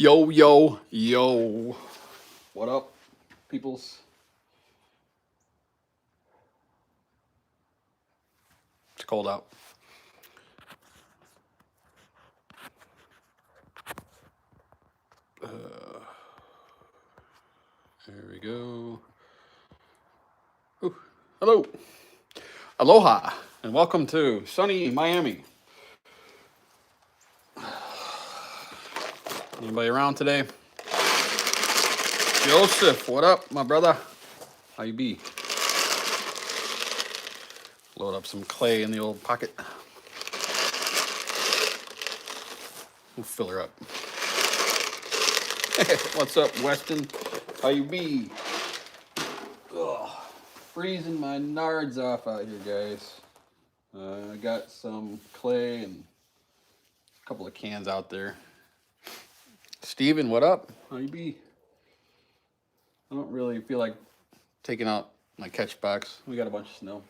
Yo, yo, yo. What up, peoples? It's cold out. There we go. Ooh, hello. Aloha, and welcome to sunny Miami. Anybody around today? Joseph, what up, my brother? How you be? Load up some clay in the old pocket. We'll fill her up. What's up, Weston? How you be? Ugh, freezing my nards off out here, guys. I got some clay and a couple of cans out there. Steven, what up? How you be? I don't really feel like taking out my catch box. We got a bunch of snow.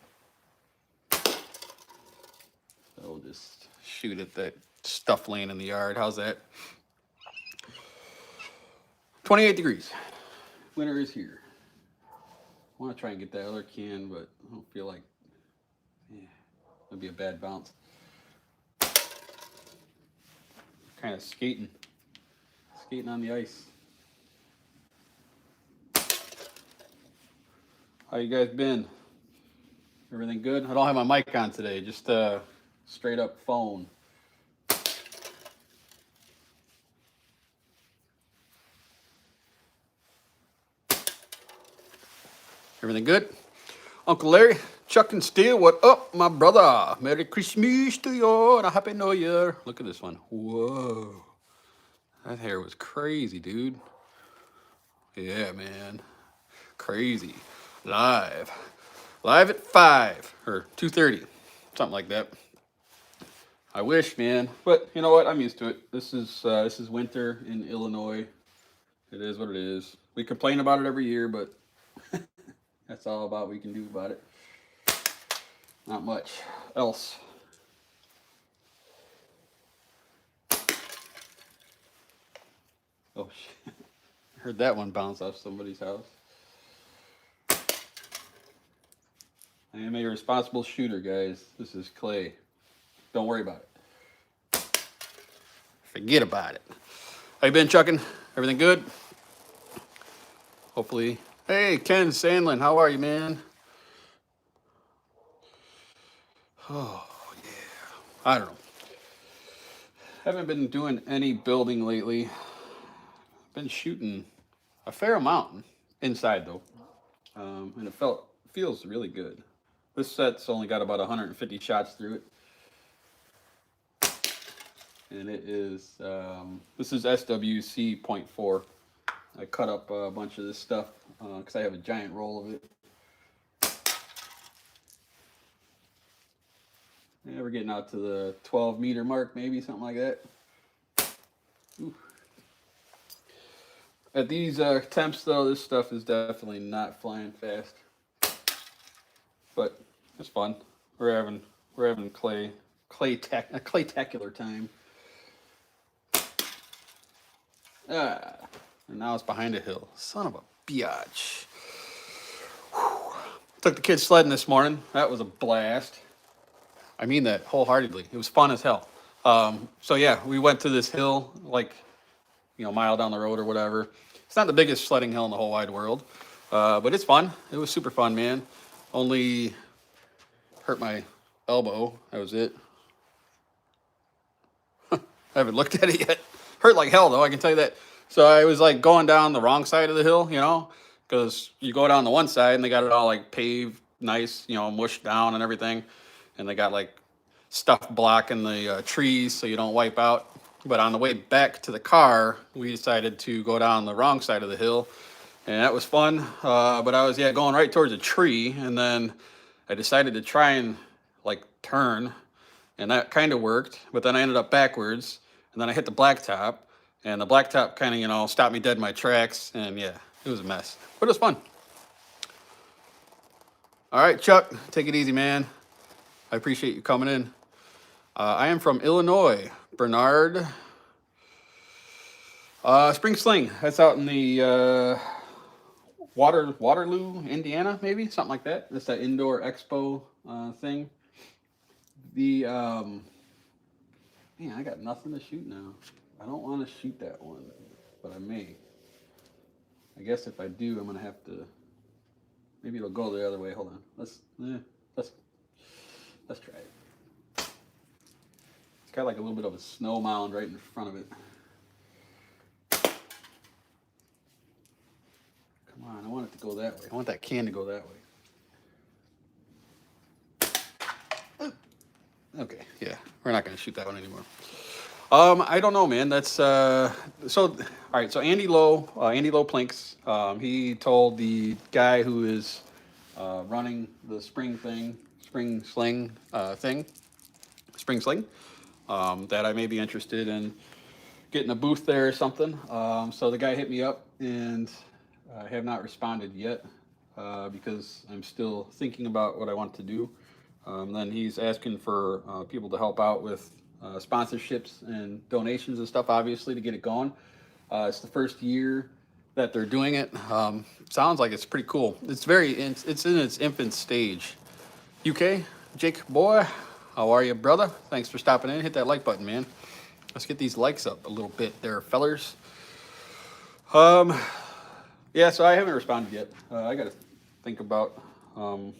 So we'll just shoot at that stuff laying in the yard. How's that? 28 degrees. Winter is here. I want to try and get that other can, but I don't feel like, it'd be a bad bounce. Kind of skating on the ice. How you guys been? Everything good? I don't have my mic on today, just straight up phone. Everything good? Uncle Larry, Chuck and Steele, what up, my brother? Merry Christmas to you and a Happy New Year. Look at this one. Whoa. That hair was crazy, dude. Yeah, man. Crazy. Live at 5 or 2:30, something like that. I wish, man, but you know what? I'm used to it. This is winter in Illinois. It is what it is. We complain about it every year, but that's all about we can do about it. Not much else. Oh shit! I heard that one bounce off somebody's house. I am a responsible shooter, guys. This is clay. Don't worry about it. Forget about it. How you been, Chuckin'? Everything good? Hopefully. Hey, Ken Sandlin, how are you, man? Oh, yeah. I don't know. Haven't been doing any building lately. Been shooting a fair amount inside, though. And it feels really good. This set's only got about 150 shots through it. And it is, this is SWC 0.4. I cut up a bunch of this stuff because I have a giant roll of it. Yeah, we're getting out to the 12 meter mark, maybe, something like that. Ooh. At these temps, though, this stuff is definitely not flying fast. But it's fun. We're having claytacular time. And now it's behind a hill. Son of a biatch. Whew. Took the kids sledding this morning. That was a blast. I mean that wholeheartedly. It was fun as hell. So yeah, we went to this hill, like, a mile down the road or whatever. It's not the biggest sledding hill in the whole wide world, but it's fun. It was super fun, man. Only hurt my elbow. That was it. I haven't looked at it yet. Hurt like hell, though, I can tell you that. So I was like going down the wrong side of the hill, because you go down the one side and they got it all like paved, nice, mushed down and everything. And they got like stuff blocking the trees so you don't wipe out. But on the way back to the car, we decided to go down the wrong side of the hill. And that was fun. But I was, going right towards a tree. And then I decided to try and like turn. And that kind of worked. But then I ended up backwards. And then I hit the blacktop. And the blacktop kind of, stopped me dead in my tracks. And yeah, it was a mess. But it was fun. All right, Chuck, take it easy, man. I appreciate you coming in. I am from Illinois. Bernard. Spring Sling. That's out in the Waterloo, Indiana, maybe something like that. That's that indoor expo thing. The man, I got nothing to shoot now. I don't want to shoot that one, but I may. I guess if I do, I'm gonna have to. Maybe it'll go the other way. Hold on. Let's let's try it. It's got like a little bit of a snow mound right in front of it. Come on, I want it to go that way. I want that can to go that way. Okay, yeah, we're not gonna shoot that one anymore. I don't know, man. That's so. All right, so Andy Lowe Plinks. He told the guy who is running the spring sling thing, spring sling, that I may be interested in getting a booth there or something. So the guy hit me up, and I have not responded yet because I'm still thinking about what I want to do. Then he's asking for people to help out with sponsorships and donations and stuff, obviously, to get it going. It's the first year that they're doing it. Sounds like it's pretty cool. It's in its infant stage. UK, Jake boy, how are you, brother? Thanks for stopping in. Hit that like button, man. Let's get these likes up a little bit there, fellers. Yeah, so I haven't responded yet. I got to think about, I don't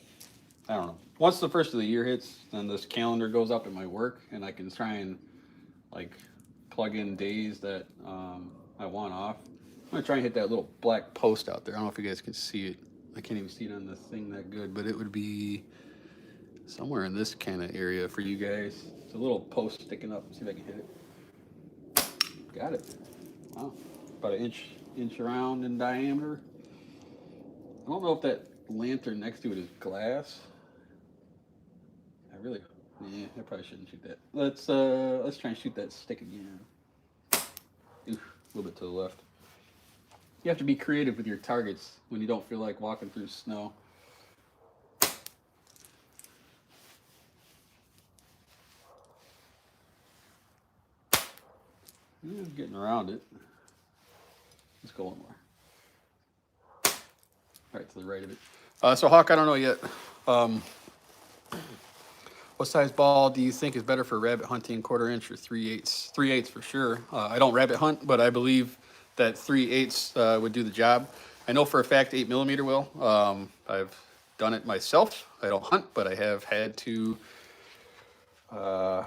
know. Once the first of the year hits, then this calendar goes up at my work, and I can try and like plug in days that I want off. I'm gonna try and hit that little black post out there. I don't know if you guys can see it. I can't even see it on the thing that good, but it would be somewhere in this kind of area for you guys. It's a little post sticking up. See if I can hit it. Got it. Wow, about an inch around in diameter. I don't know if that lantern next to it is glass. Yeah, I probably shouldn't shoot that. Let's try and shoot that stick again. Oof, a little bit to the left. You have to be creative with your targets when you don't feel like walking through snow. Yeah, I'm getting around it. Let's go one more. Right to the right of it. So Hawk, I don't know yet. What size ball do you think is better for rabbit hunting, 1/4 inch or 3/8? 3/8 for sure. I don't rabbit hunt, but I believe that 3/8 would do the job. I know for a fact 8mm will. I've done it myself. I don't hunt, but I have had to. Yeah,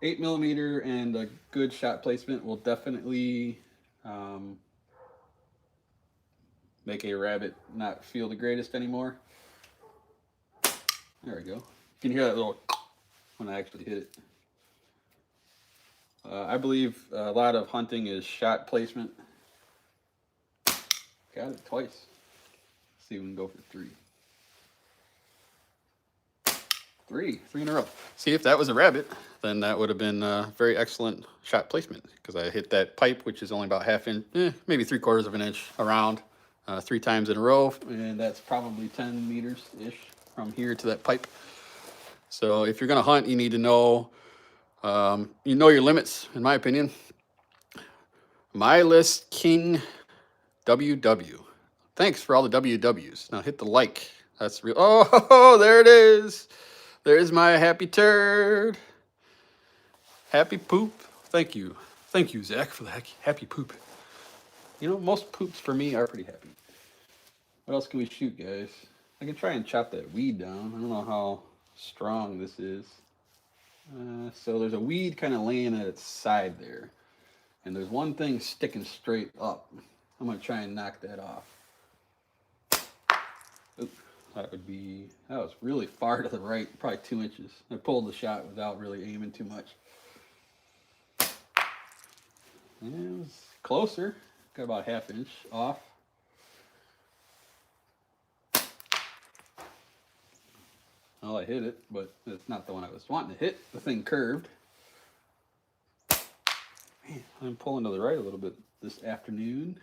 8mm and a good shot placement will definitely make a rabbit not feel the greatest anymore. There we go. You can hear that little when I actually hit it. I believe a lot of hunting is shot placement. Got it twice. Let's see if we can go for three. Three in a row. See, if that was a rabbit, then that would have been very excellent shot placement, because I hit that pipe, which is only about half inch, maybe 3/4 of an inch around, 3 times in a row, and that's probably 10 meters-ish from here to that pipe. So if you're going to hunt, you need to know, your limits, in my opinion. My List King WW. Thanks for all the WWs. Now hit the like. That's real. Oh, there it is. There's my happy turd. Happy poop. Thank you. Thank you, Zach, for the happy poop. You know, most poops for me are pretty happy. What else can we shoot, guys? I can try and chop that weed down. I don't know how strong this is. So there's a weed kind of laying at its side there. And there's one thing sticking straight up. I'm going to try and knock that off. Oop, that was really far to the right, probably 2 inches. I pulled the shot without really aiming too much. And it was closer. Got about 1/2 inch off. Well, I hit it, but it's not the one I was wanting to hit. The thing curved. Man, I'm pulling to the right a little bit this afternoon.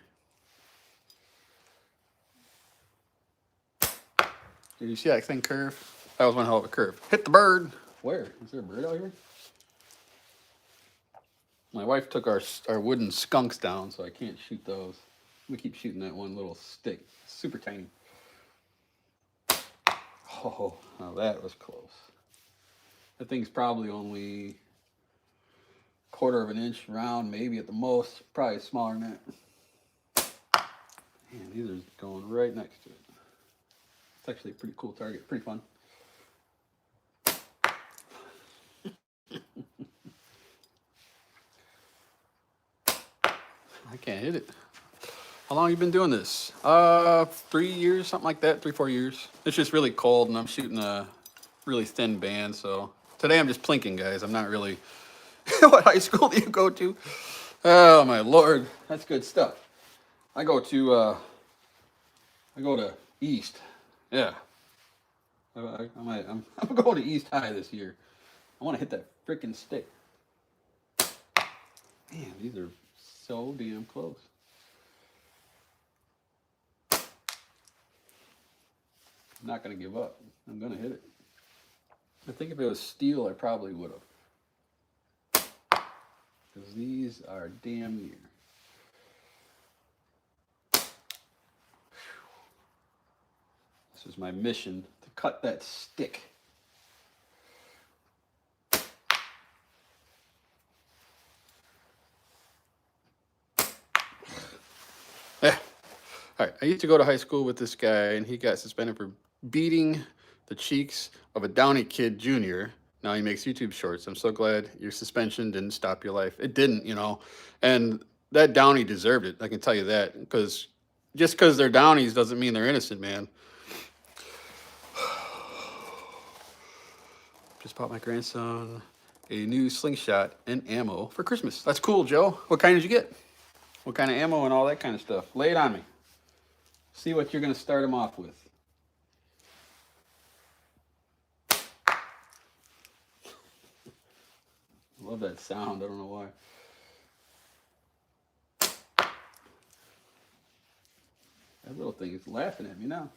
Did you see that thing curve? That was one hell of a curve. Hit the bird. Where? Is there a bird out here? My wife took our wooden skunks down, so I can't shoot those. We keep shooting that one little stick, super tiny. Oh, now that was close. That thing's probably only quarter of an inch round, maybe at the most. Probably smaller than that. Man, these are going right next to it. It's actually a pretty cool target, pretty fun. I can't hit it. How long have you been doing this? 3 years, something like that, 3, 4 years. It's just really cold and I'm shooting a really thin band, so today I'm just plinking, guys. I'm not really... What high school do you go to? Oh my Lord, that's good stuff. I go to East. Yeah. I'm going to East High this year. I want to hit that freaking stick. Man, these are so damn close. I'm not going to give up. I'm going to hit it. I think if it was steel, I probably would have. Because these are damn near. This is my mission, to cut that stick. Yeah. All right, I used to go to high school with this guy, and he got suspended for beating the cheeks of a Downey Kid Jr. Now he makes YouTube shorts. I'm so glad your suspension didn't stop your life. It didn't, you know. And that Downey deserved it. I can tell you that. Because just because they're Downeys doesn't mean they're innocent, man. Just bought my grandson a new slingshot and ammo for Christmas. That's cool, Joe. What kind did you get? What kind of ammo and all that kind of stuff? Lay it on me. See what you're going to start him off with. I love that sound. I don't know why. That little thing is laughing at me now.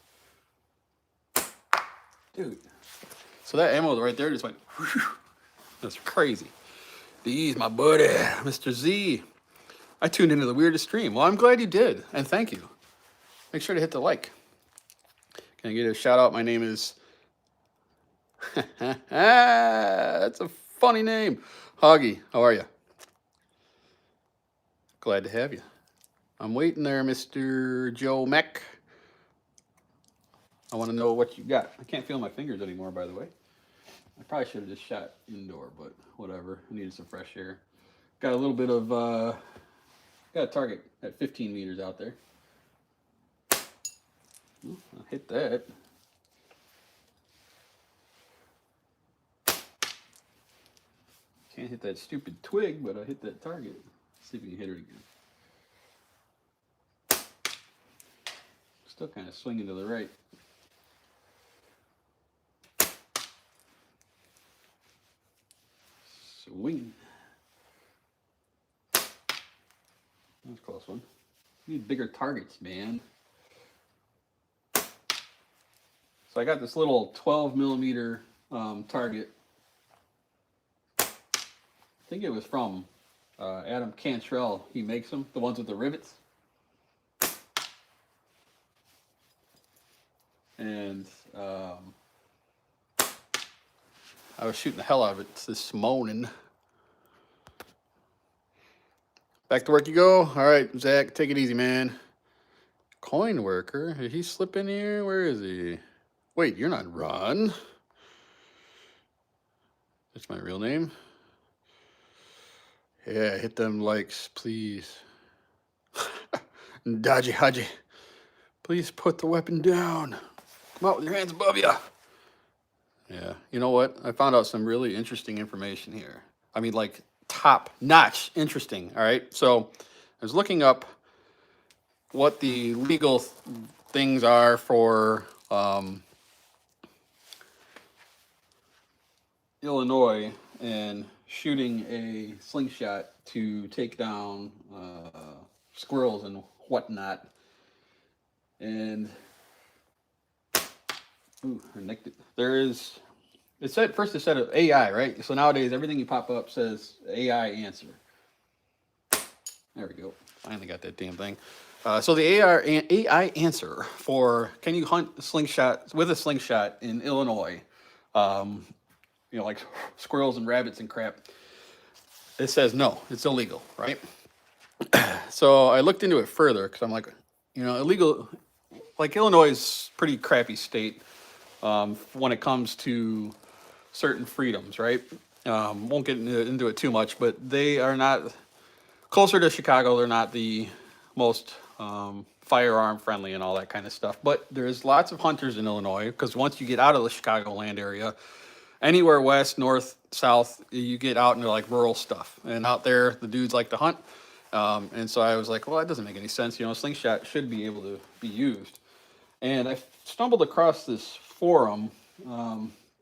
Dude. So that ammo right there just went, whew. That's crazy. DeeeZ, my buddy, Mr. Z. I tuned into the weirdest stream. Well, I'm glad you did, and thank you. Make sure to hit the like. Can I get a shout out? My name is... That's a funny name. Hoggy, how are you? Glad to have you. I'm waiting there, Mr. Joe Meck. I want to know what you got. I can't feel my fingers anymore, by the way. I probably should have just shot indoor, but whatever. I needed some fresh air. Got a little bit of, got a target at 15 meters out there. Well, I hit that. Can't hit that stupid twig, but I hit that target. Let's see if we can hit it again. Still kind of swinging to the right. Swing. That's a close one. We need bigger targets, man. So I got this little 12 millimeter target. I think it was from Adam Cantrell. He makes them, the ones with the rivets. And I was shooting the hell out of it this morning. Back to work you go. All right, Zach, take it easy, man. Coin worker, did he slip in here? Where is he? Wait, you're not Ron. That's my real name. Yeah, hit them likes, please. Dodgy Haji, please put the weapon down. Come out with your hands above you. Yeah, you know what? I found out some really interesting information here. I mean, like, top-notch interesting, all right? So I was looking up what the legal things are for Illinois and shooting a slingshot to take down squirrels and whatnot. And ooh, I nicked it. There is, it said, first it said AI, right? So nowadays everything you pop up says AI answer. There we go. Finally got that damn thing. So the AI answer for can you hunt slingshot with a slingshot in Illinois? Um, like squirrels and rabbits and crap. It says no, it's illegal, right? So I looked into it further because I'm like, illegal. Like Illinois is pretty crappy state when it comes to certain freedoms, right? Won't get into it too much, but they are not closer to Chicago. They're not the most firearm friendly and all that kind of stuff. But there's lots of hunters in Illinois because once you get out of the Chicagoland area, anywhere west, north, south, you get out into like rural stuff. And out there, the dudes like to hunt. And so I was like, well, that doesn't make any sense. Slingshot should be able to be used. And I stumbled across this forum,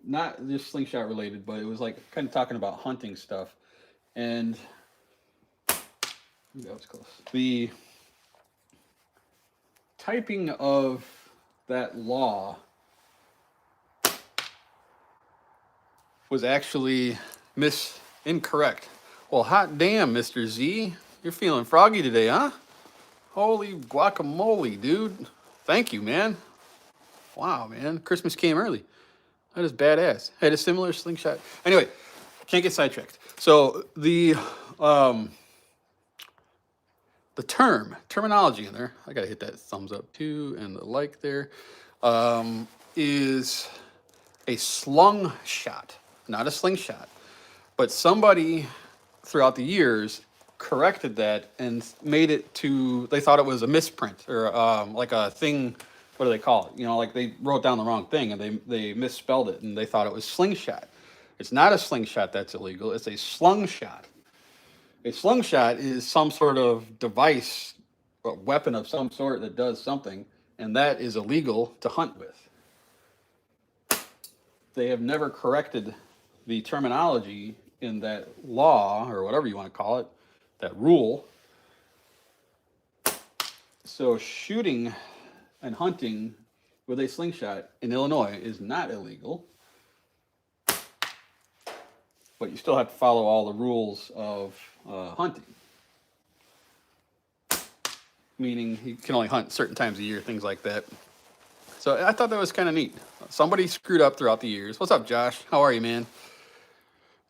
not just slingshot related, but it was like kind of talking about hunting stuff. And that was close. The typing of that law was actually incorrect. Well, hot damn, Mr. Z. You're feeling froggy today, huh? Holy guacamole, dude. Thank you, man. Wow, man. Christmas came early. That is badass. I had a similar slingshot. Anyway, can't get sidetracked. So the terminology in there, I gotta hit that thumbs up too and the like there, is a slung shot, not a slingshot. But somebody throughout the years corrected that and made it they thought it was a misprint or like a thing. What do they call it? Like they wrote down the wrong thing and they misspelled it and they thought it was slingshot. It's not a slingshot that's illegal. It's a slung shot. A slingshot is some sort of device, a weapon of some sort that does something, and that is illegal to hunt with. They have never corrected the terminology in that law, or whatever you want to call it, that rule. So shooting and hunting with a slingshot in Illinois is not illegal, but you still have to follow all the rules of hunting. Meaning you can only hunt certain times a year, things like that. So I thought that was kind of neat. Somebody screwed up throughout the years. What's up, Josh? How are you, man?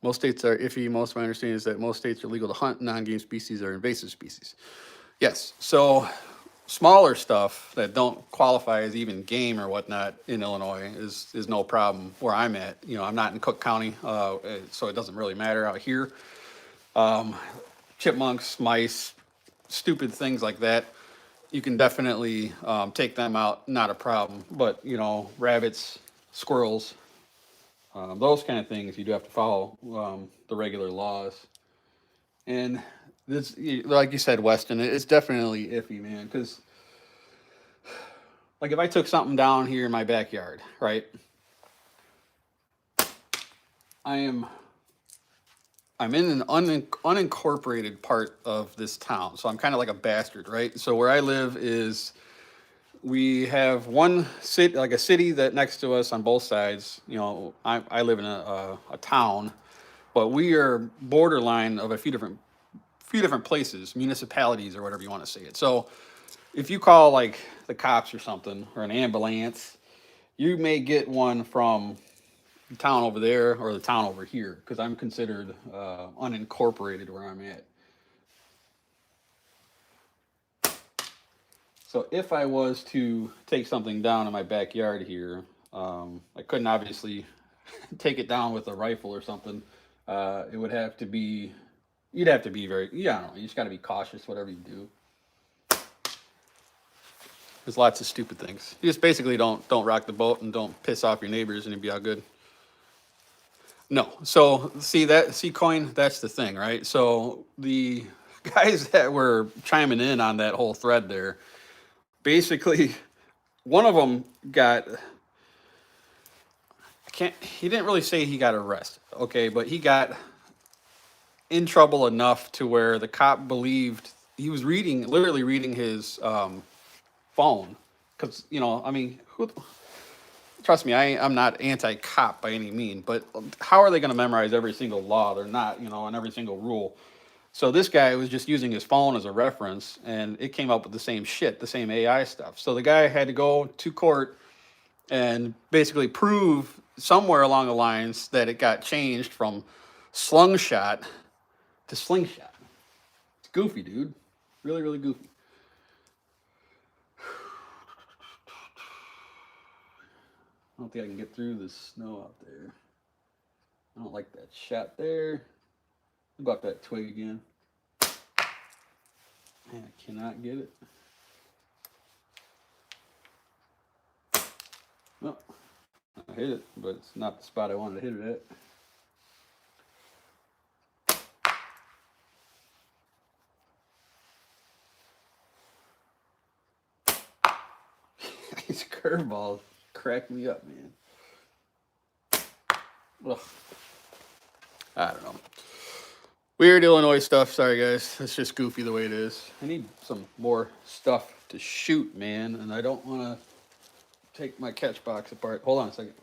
Most states are iffy. Most of my understanding is that most states are legal to hunt non-game species or invasive species. Yes, so smaller stuff that don't qualify as even game or whatnot in Illinois is no problem where I'm at. I'm not in Cook County, so it doesn't really matter out here. Chipmunks, mice, stupid things like that, you can definitely take them out, not a problem. But, rabbits, squirrels, those kind of things, you do have to follow the regular laws. And this, like you said, Weston, it's definitely iffy, man, because like if I took something down here in my backyard, right? I'm in an unincorporated part of this town, so I'm kind of like a bastard, right? So where I live we have one city, like a city that next to us on both sides. I live in a town, but we are borderline of a few different places, municipalities or whatever you want to say it. So if you call like the cops or something or an ambulance, you may get one from the town over there or the town over here because I'm considered unincorporated where I'm at. So if I was to take something down in my backyard here, I couldn't obviously take it down with a rifle or something. It would have to be, you'd have to be very, I don't know, you just got to be cautious whatever you do. There's lots of stupid things. You just basically don't rock the boat and don't piss off your neighbors and you'll be all good. No. So see coin, that's the thing, right? So the guys that were chiming in on that whole thread there, basically one of them he didn't really say he got arrested, okay, but he got in trouble enough to where the cop believed he was literally reading his phone, because trust me, I'm not anti-cop by any mean, but how are they going to memorize every single law? They're not, and every single rule. So this guy was just using his phone as a reference, and it came up with the same shit, the same AI stuff. So the guy had to go to court and basically prove somewhere along the lines that it got changed from slungshot to slingshot. It's goofy, dude. Really, really goofy. I don't think I can get through the snow out there. I don't like that shot there. Go up that twig again. Man, I cannot get it. Well, I hit it, but it's not the spot I wanted to hit it at. These curveballs crack me up, man. Ugh. I don't know. Weird Illinois stuff. Sorry, guys. It's just goofy the way it is. I need some more stuff to shoot, man, and I don't want to take my catch box apart. Hold on a second.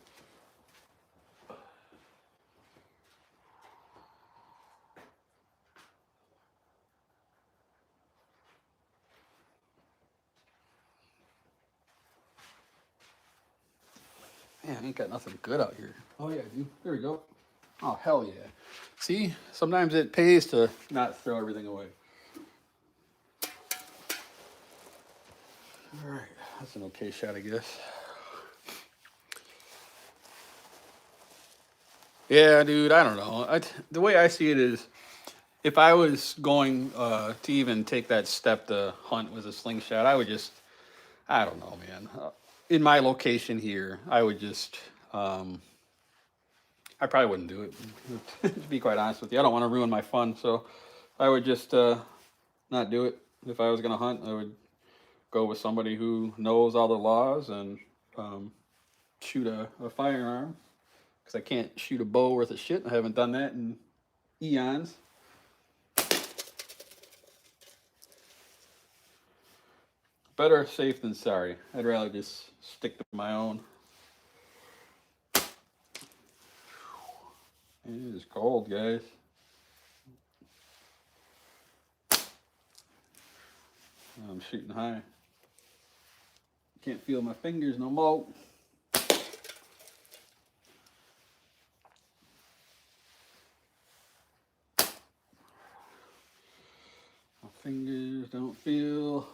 Man, I ain't got nothing good out here. Oh, yeah, I do. There we go. Oh, hell yeah. See, sometimes it pays to not throw everything away. All right, that's an okay shot, I guess. Yeah, dude, I don't know. The way I see it is, if I was going to even take that step to hunt with a slingshot, I would just, I don't know, man. In my location here, I would just, I probably wouldn't do it, to be quite honest with you. I don't want to ruin my fun, so I would just not do it. If I was going to hunt, I would go with somebody who knows all the laws and shoot a firearm, because I can't shoot a bow worth of shit. I haven't done that in eons. Better safe than sorry. I'd rather just stick to my own. It is cold, guys. I'm shooting high. Can't feel my fingers no more. My fingers don't feel.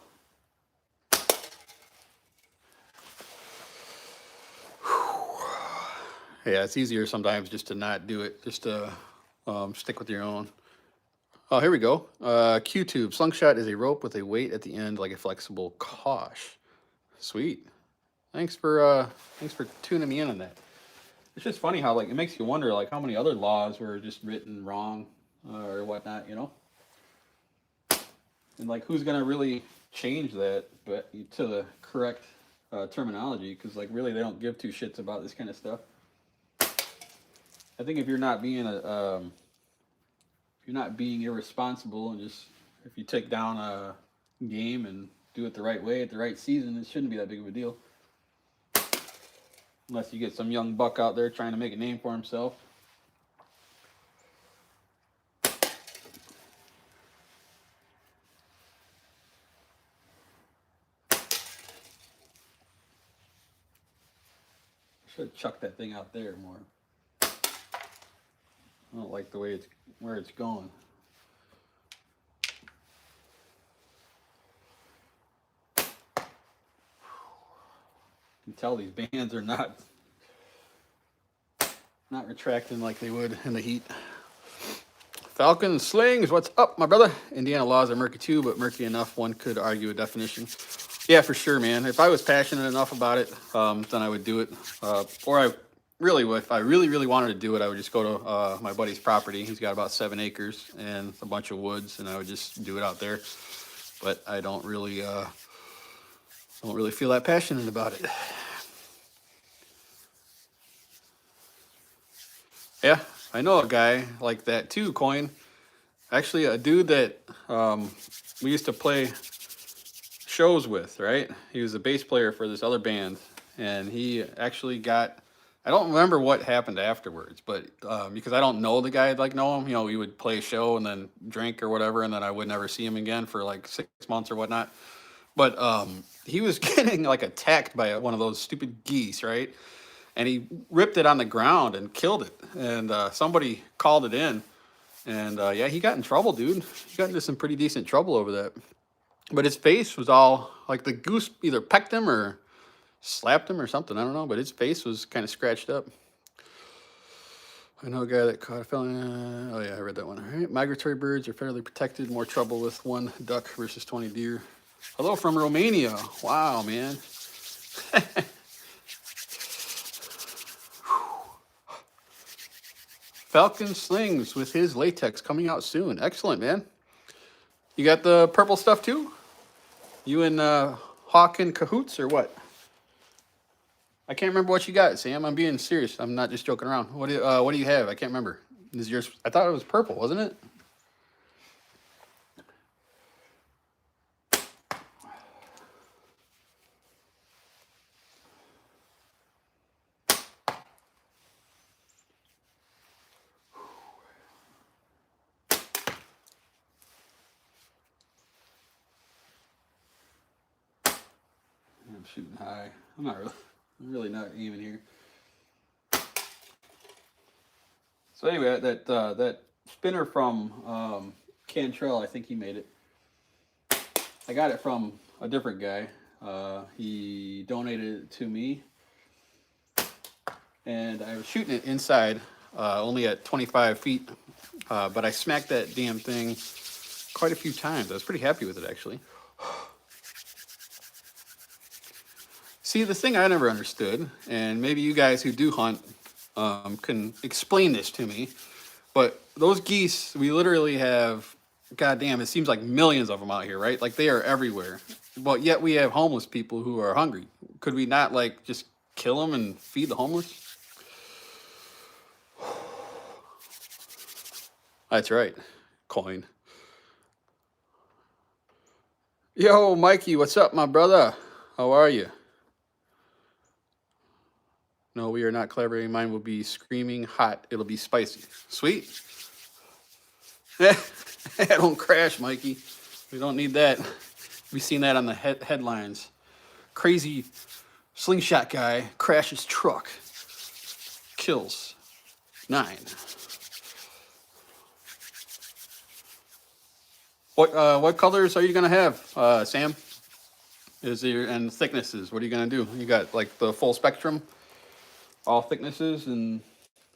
Yeah, it's easier sometimes just to not do it, just to stick with your own. Oh, here we go. Q-tube. Slingshot is a rope with a weight at the end like a flexible cosh. Sweet. Thanks for tuning me in on that. It's just funny how, like, it makes you wonder, like, how many other laws were just written wrong or whatnot, you know? And, like, who's going to really change that but to the correct terminology? Because, like, really, they don't give two shits about this kind of stuff. I think if you're not being if you're not being irresponsible and just if you take down a game and do it the right way at the right season, it shouldn't be that big of a deal. Unless you get some young buck out there trying to make a name for himself. Should chuck that thing out there more. I don't like the way where it's going. You can tell these bands are not retracting like they would in the heat. Falcon Slings, what's up, my brother? Indiana laws are murky too, but murky enough one could argue a definition. Yeah, for sure, man. If I was passionate enough about it, then I would do it. Or if I really wanted to do it, I would just go to my buddy's property. He's got about 7 acres and a bunch of woods, and I would just do it out there. But I don't really feel that passionate about it. Yeah, I know a guy like that too, Coin. Actually, a dude that we used to play shows with, right? He was a bass player for this other band, and he actually got I don't remember what happened afterwards, but because I don't know the guy, like know him, you know, we would play a show and then drink or whatever, and then I would never see him again for like 6 months or whatnot. But he was getting like attacked by one of those stupid geese, right? And he ripped it on the ground and killed it. And somebody called it in, and yeah, he got in trouble, dude. He got into some pretty decent trouble over that. But his face was all like the goose either pecked him or slapped him or something. I don't know, but his face was kind of scratched up. I know a guy that caught a felon. Oh yeah, I read that one. All right. Migratory birds are fairly protected. More trouble with one duck versus 20 deer. Hello from Romania. Wow, man. Falcon Slings with his latex coming out soon. Excellent, man. You got the purple stuff too? You and Hawk in cahoots or what? I can't remember what you got, Sam. I'm being serious. I'm not just joking around. What do you have? I can't remember. Is yours? I thought it was purple, wasn't it? I'm shooting high. I'm really not aiming here. So anyway, that spinner from Cantrell, I think he made it. I got it from a different guy. He donated it to me, and I was shooting it inside, only at 25 feet, but I smacked that damn thing quite a few times. I was pretty happy with it, actually. See, the thing I never understood, and maybe you guys who do hunt can explain this to me, but those geese, we literally have, goddamn, it seems like millions of them out here, right? Like they are everywhere. But yet we have homeless people who are hungry. Could we not like just kill them and feed the homeless? That's right. Coin. Yo, Mikey, what's up, my brother? How are you? No, we are not collaborating. Mine will be screaming hot. It'll be spicy. Sweet. Don't crash, Mikey. We don't need that. We've seen that on the headlines. Crazy slingshot guy crashes truck. Kills 9. What colors are you gonna have, Sam? And thicknesses? What are you gonna do? You got like the full spectrum, all thicknesses and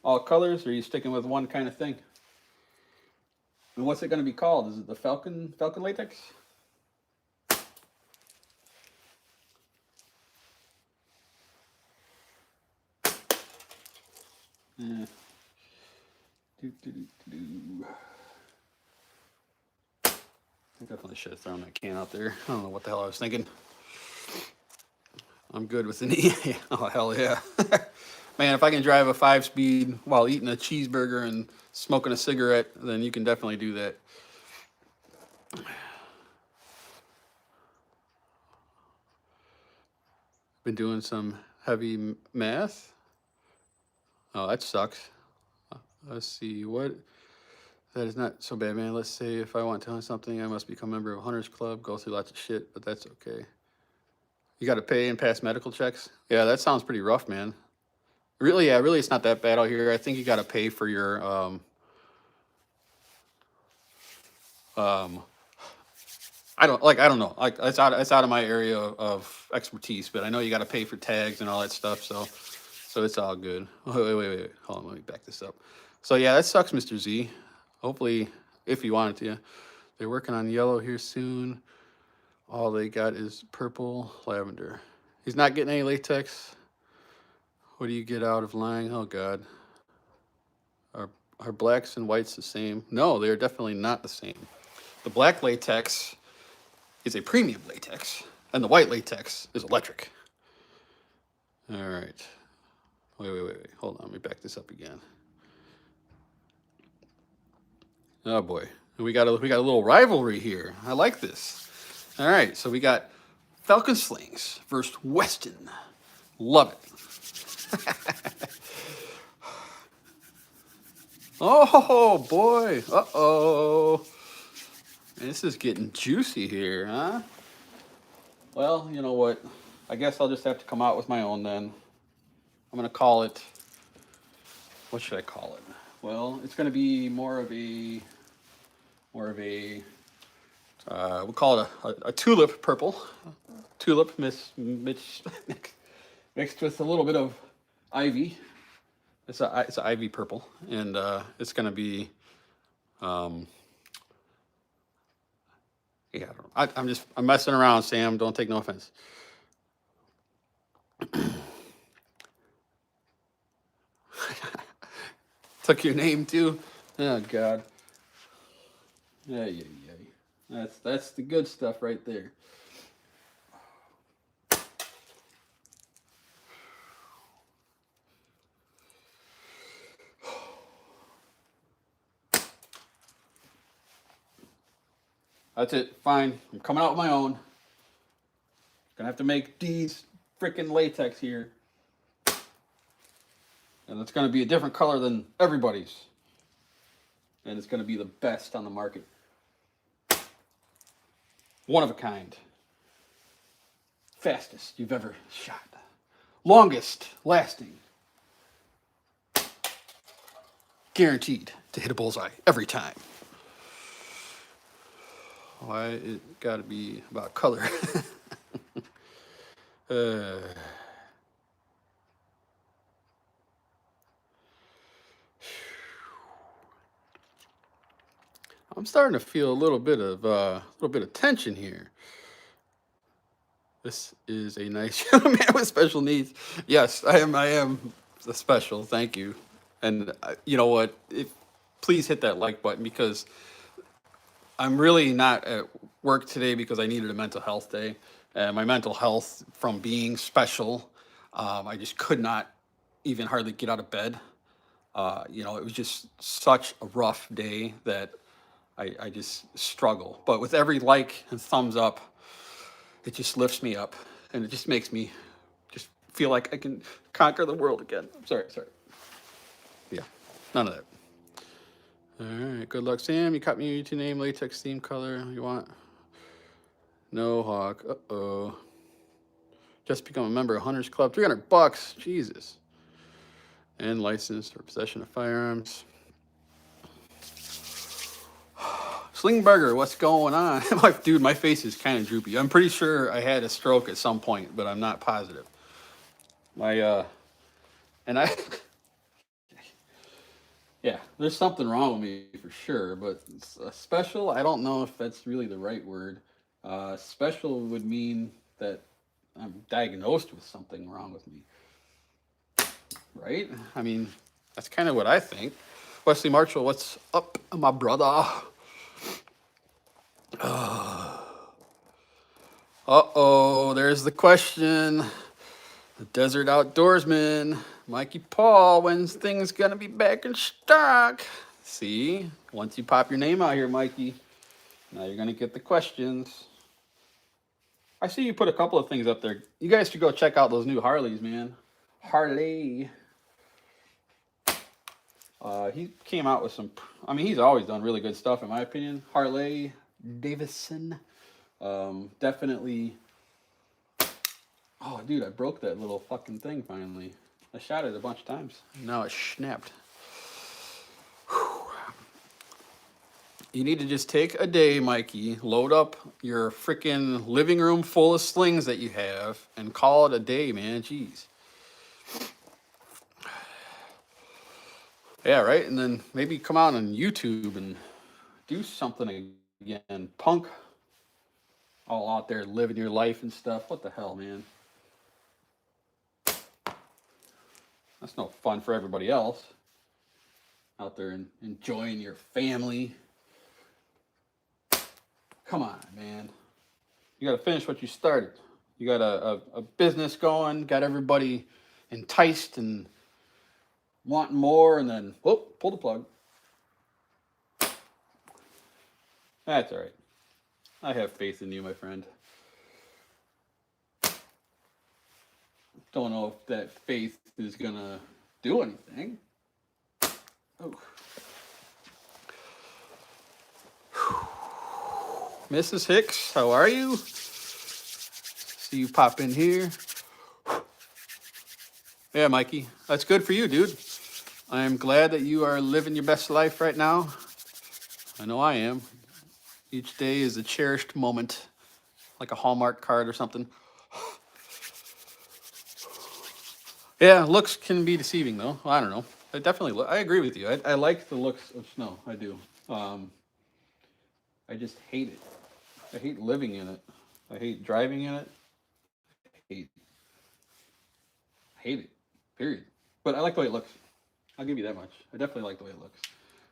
all colors, or are you sticking with one kind of thing? And what's it gonna be called? Is it the Falcon latex? Yeah. I definitely should have thrown that can out there. I don't know what the hell I was thinking. I'm good with the knee. Oh, hell yeah. Man, if I can drive a 5-speed while eating a cheeseburger and smoking a cigarette, then you can definitely do that. Been doing some heavy math. Oh, that sucks. Let's see, what? That is not so bad, man. Let's say if I want to hunt something, I must become a member of a hunter's club, go through lots of shit, but that's okay. You got to pay and pass medical checks? Yeah, that sounds pretty rough, man. Really, yeah, really, it's not that bad out here. I think you got to pay for your, I don't know. Like, it's out of my area of expertise, but I know you got to pay for tags and all that stuff, so it's all good. Wait. Hold on, let me back this up. So yeah, that sucks, Mr. Z. Hopefully, if you wanted to, they're working on yellow here soon. All they got is purple, lavender. He's not getting any latex. What do you get out of lying? Oh God. Are blacks and whites the same? No, they are definitely not the same. The black latex is a premium latex, and the white latex is electric. All right. Wait. Hold on, let me back this up again. Oh boy, we got a little rivalry here. I like this. All right, so we got Falcon Slings versus Weston. Love it. Oh boy. Uh-oh. This is getting juicy here, huh? Well, you know what? I guess I'll just have to come out with my own then. I'm gonna call it, what should I call it? Well, it's gonna be we'll call it a tulip purple. Tulip mixed with a little bit of ivy. It's an ivy purple, and it's gonna be, um, yeah. I'm messing around, Sam. Don't take no offense. Took your name too. Oh God. Yeah, yeah, yeah. That's the good stuff right there. That's it. Fine. I'm coming out with my own. Gonna have to make DeeeZ freaking latex here. And it's gonna be a different color than everybody's. And it's gonna be the best on the market. One of a kind. Fastest you've ever shot. Longest lasting. Guaranteed to hit a bullseye every time. Why it gotta be about color. I'm starting to feel a little bit of tension here. This is a nice young man with special needs. Yes, I am a special. Thank you. And you know what? Please hit that like button, because I'm really not at work today because I needed a mental health day. And my mental health from being special, I just could not even hardly get out of bed. It was just such a rough day that I just struggle. But with every like and thumbs up, it just lifts me up, and it just makes me just feel like I can conquer the world again. I'm sorry. Yeah, none of that. All right, good luck, Sam. You caught me to name latex theme color you want. No hawk. Uh-oh. Just become a member of Hunters Club. $300. Jesus. And licensed for possession of firearms. Slingburger, what's going on? Dude, my face is kind of droopy. I'm pretty sure I had a stroke at some point, but I'm not positive. Yeah, there's something wrong with me for sure, but special, I don't know if that's really the right word. Special would mean that I'm diagnosed with something wrong with me, right? I mean, that's kind of what I think. Wesley Marshall, what's up, my brother? Uh-oh, there's the question. The desert outdoorsman, Mikey Paul, when's things gonna be back in stock? See, once you pop your name out here, Mikey, now you're gonna get the questions. I see you put a couple of things up there. You guys should go check out those new Harleys, man. Harley. He came out with some, I mean, he's always done really good stuff, in my opinion. Harley Davidson. Definitely. Oh, dude, I broke that little fucking thing finally. I shot it a bunch of times. Now it snapped. Whew. You need to just take a day, Mikey, load up your freaking living room full of slings that you have, and call it a day, man. Jeez. Yeah, right? And then maybe come out on YouTube and do something again. Punk. All out there living your life and stuff. What the hell, man? That's no fun for everybody else. Out there and enjoying your family. Come on, man. You got to finish what you started. You got a business going, got everybody enticed and wanting more, and then, whoop, pull the plug. That's all right. I have faith in you, my friend. don't know if that faith is gonna do anything. Oh. Mrs. Hicks, how are you? See you pop in here. Yeah, Mikey, that's good for you, dude. I'm glad that you are living your best life right now. I know I am. Each day is a cherished moment, like a Hallmark card or something. Yeah, looks can be deceiving, though. I don't know. I definitely, I agree with you. I like the looks of snow. I do. I just hate it. I hate living in it. I hate driving in it. I hate it. Period. But I like the way it looks. I'll give you that much. I definitely like the way it looks.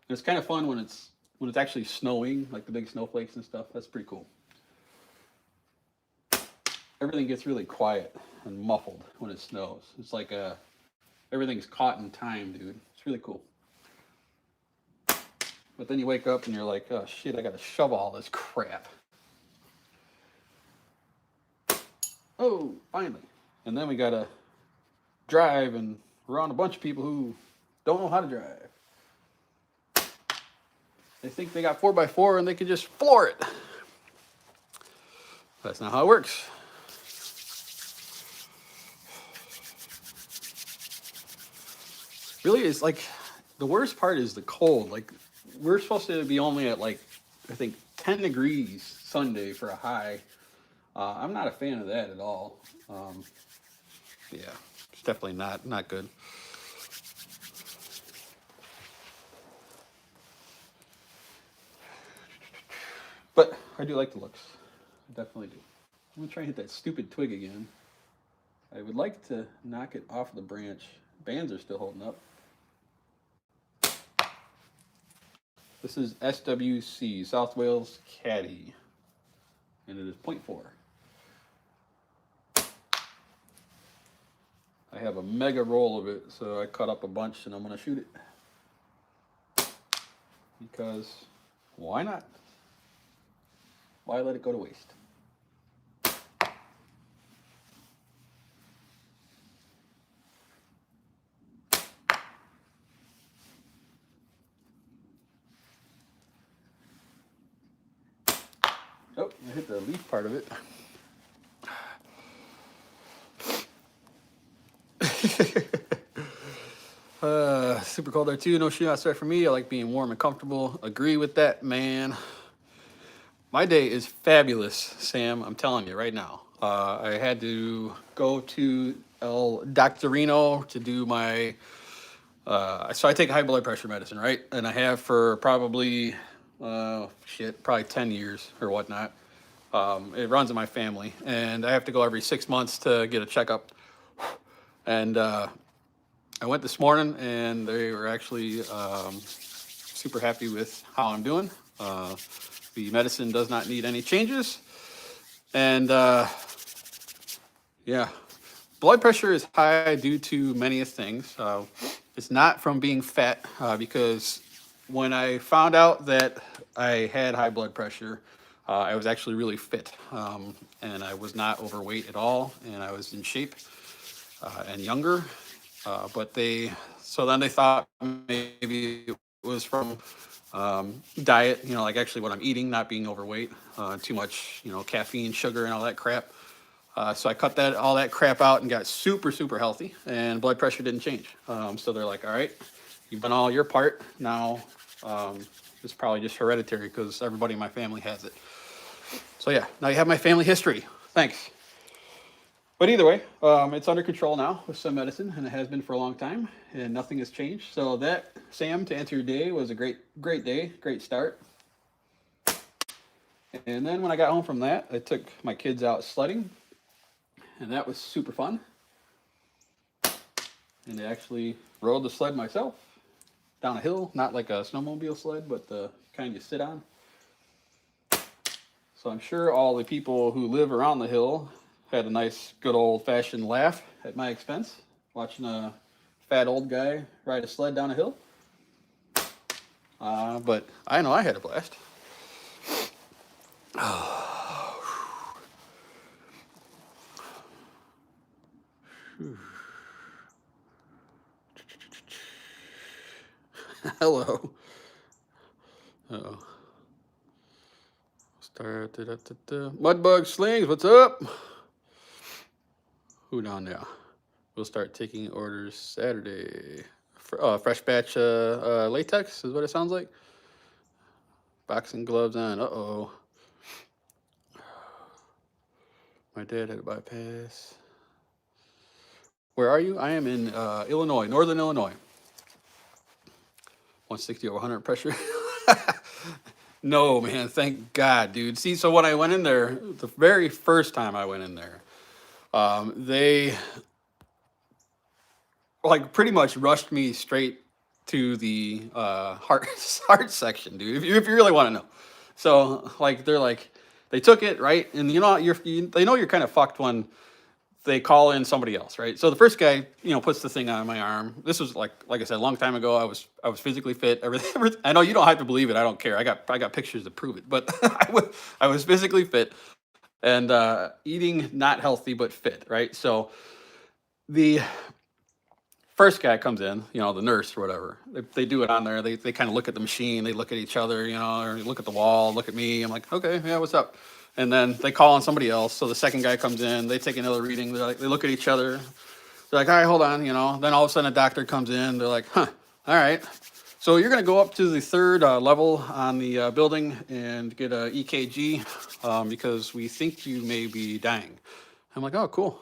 And it's kind of fun when it's actually snowing, like the big snowflakes and stuff. That's pretty cool. Everything gets really quiet and muffled when it snows. It's like everything's caught in time, dude. It's really cool. But then you wake up and you're like, oh shit, I gotta shovel all this crap. Oh, finally. And then we gotta drive, and we're around a bunch of people who don't know how to drive. They think they got 4x4 and they can just floor it. That's not how it works. Really, it's like the worst part is the cold. Like, we're supposed to be only at like, I think 10 degrees Sunday for a high. I'm not a fan of that at all. Yeah, it's definitely not good. But I do like the looks. I definitely do. I'm gonna try and hit that stupid twig again. I would like to knock it off the branch. Bands are still holding up. This is SWC, South Wales Caddy, and it is 0.4. I have a mega roll of it, so I cut up a bunch and I'm gonna shoot it. Because why not? Why let it go to waste? Oh, I hit the leaf part of it. Super cold there too. No shoe outside for me. I like being warm and comfortable. Agree with that, man. My day is fabulous, Sam. I'm telling you right now. I had to go to El Doctorino to do my. So I take high blood pressure medicine, right? And I have for probably, probably 10 years or whatnot. It runs in my family, and I have to go every 6 months to get a checkup. And I went this morning, and they were actually super happy with how I'm doing. The medicine does not need any changes. And yeah, blood pressure is high due to many things. It's not from being fat, because when I found out that I had high blood pressure, I was actually really fit, and I was not overweight at all, and I was in shape and younger. But so then they thought maybe it was from diet, like actually what I'm eating, not being overweight, too much, caffeine, sugar, and all that crap. So I cut all that crap out and got super, super healthy, and blood pressure didn't change. So they're like, all right, you've done all your part. Now it's probably just hereditary because everybody in my family has it. So yeah, now you have my family history. Thanks. But either way, it's under control now with some medicine, and it has been for a long time, and nothing has changed. So that, Sam, to answer your day, was a great day, great start. And then when I got home from that, I took my kids out sledding, and that was super fun. And I actually rode the sled myself down a hill, not like a snowmobile sled, but the kind you sit on. So I'm sure all the people who live around the hill had a nice, good old-fashioned laugh at my expense, watching a fat old guy ride a sled down a hill. But I know I had a blast. Hello. Uh-oh. Start. Mudbug Slings, what's up? Who down there? We'll start taking orders Saturday. Fresh batch latex is what it sounds like. Boxing gloves on. Uh-oh. My dad had a bypass. Where are you? I am in Illinois, northern Illinois. 160 over 100 pressure. No, man, thank God, dude. See, so when I went in there, the very first time I went in there, they like pretty much rushed me straight to the heart section, dude. If you really want to know, so like they're like they took it right, and you know they know you're kind of fucked when they call in somebody else, right? So the first guy, puts the thing on my arm. This was like I said, a long time ago. I was physically fit. Everything. I know you don't have to believe it. I don't care. I got pictures to prove it. But I was physically fit and eating not healthy but fit, right? So the first guy comes in, the nurse or whatever. They do it on there. They kind of look at the machine. They look at each other, or look at the wall, look at me. I'm like, okay, yeah, what's up? And then they call on somebody else. So the second guy comes in. They take another reading. They look at each other. They're like, all right, hold on, Then all of a sudden a doctor comes in. They're like, all right. So you're going to go up to the third level on the building and get a EKG because we think you may be dying. I'm like, oh, cool.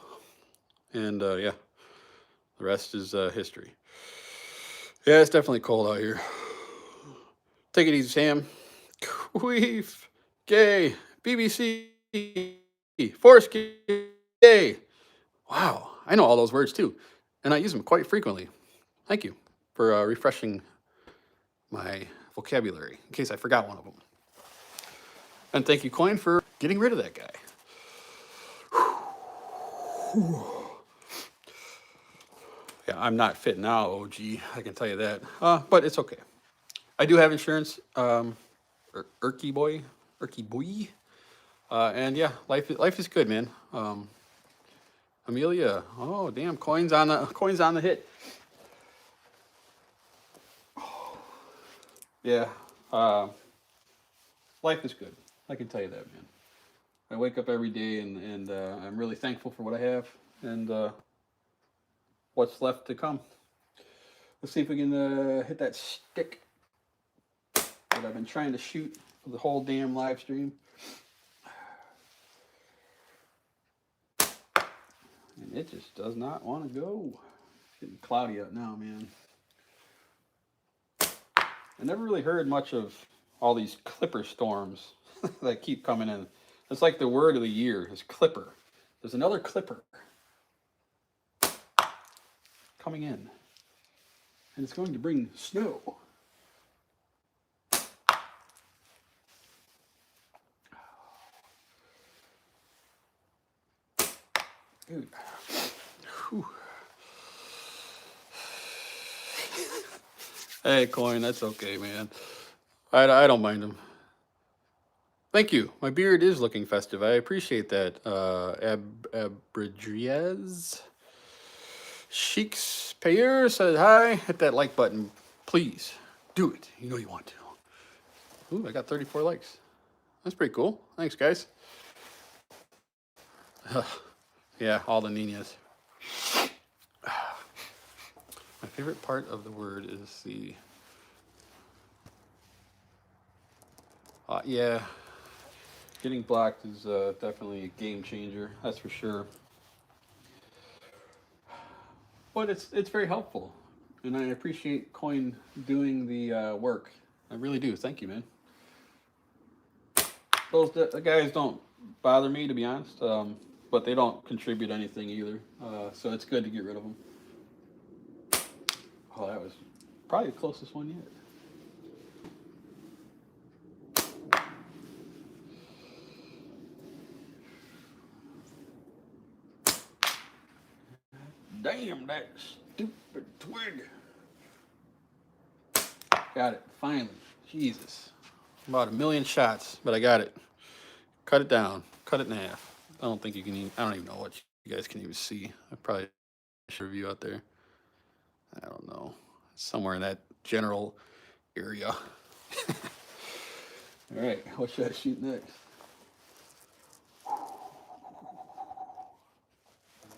And yeah. The rest is history. Yeah, it's definitely cold out here. Take it easy, Sam. Queef, gay, BBC, force gay. Wow, I know all those words too, and I use them quite frequently. Thank you for refreshing my vocabulary in case I forgot one of them. And thank you, Coin, for getting rid of that guy. Yeah, I'm not fit now, OG. I can tell you that. But it's okay. I do have insurance. Erky boy. And yeah, life is good, man. Amelia. Oh, damn. Coins on the hit. Yeah. Life is good. I can tell you that, man. I wake up every day and I'm really thankful for what I have and what's left to come. Let's see if we can hit that stick that I've been trying to shoot for the whole damn live stream. And it just does not want to go. It's getting cloudy out now, man. I never really heard much of all these clipper storms that keep coming in. It's like the word of the year is clipper. There's another clipper coming in. And it's going to bring snow. Dude. Whew. Hey, Coin, that's okay, man. I don't mind him. Thank you. My beard is looking festive. I appreciate that. Abridriez. Sheiks Payer says hi. Hit that like button, please. Do it. You know you want to. Ooh, I got 34 likes. That's pretty cool. Thanks, guys. Yeah, all the niñas. My favorite part of the word is the... yeah, getting blocked is definitely a game changer. That's for sure. But it's very helpful, and I appreciate Coin doing the work. I really do. Thank you, man. Those the guys don't bother me, to be honest, but they don't contribute anything either. So it's good to get rid of them. Oh, that was probably the closest one yet. Damn, that stupid twig. Got it, finally. Jesus. About 1,000,000 shots, but I got it. Cut it down. Cut it in half. I don't think you can even, I don't even know what you guys can even see. I probably review out there. I don't know. Somewhere in that general area. All right, what should I shoot next?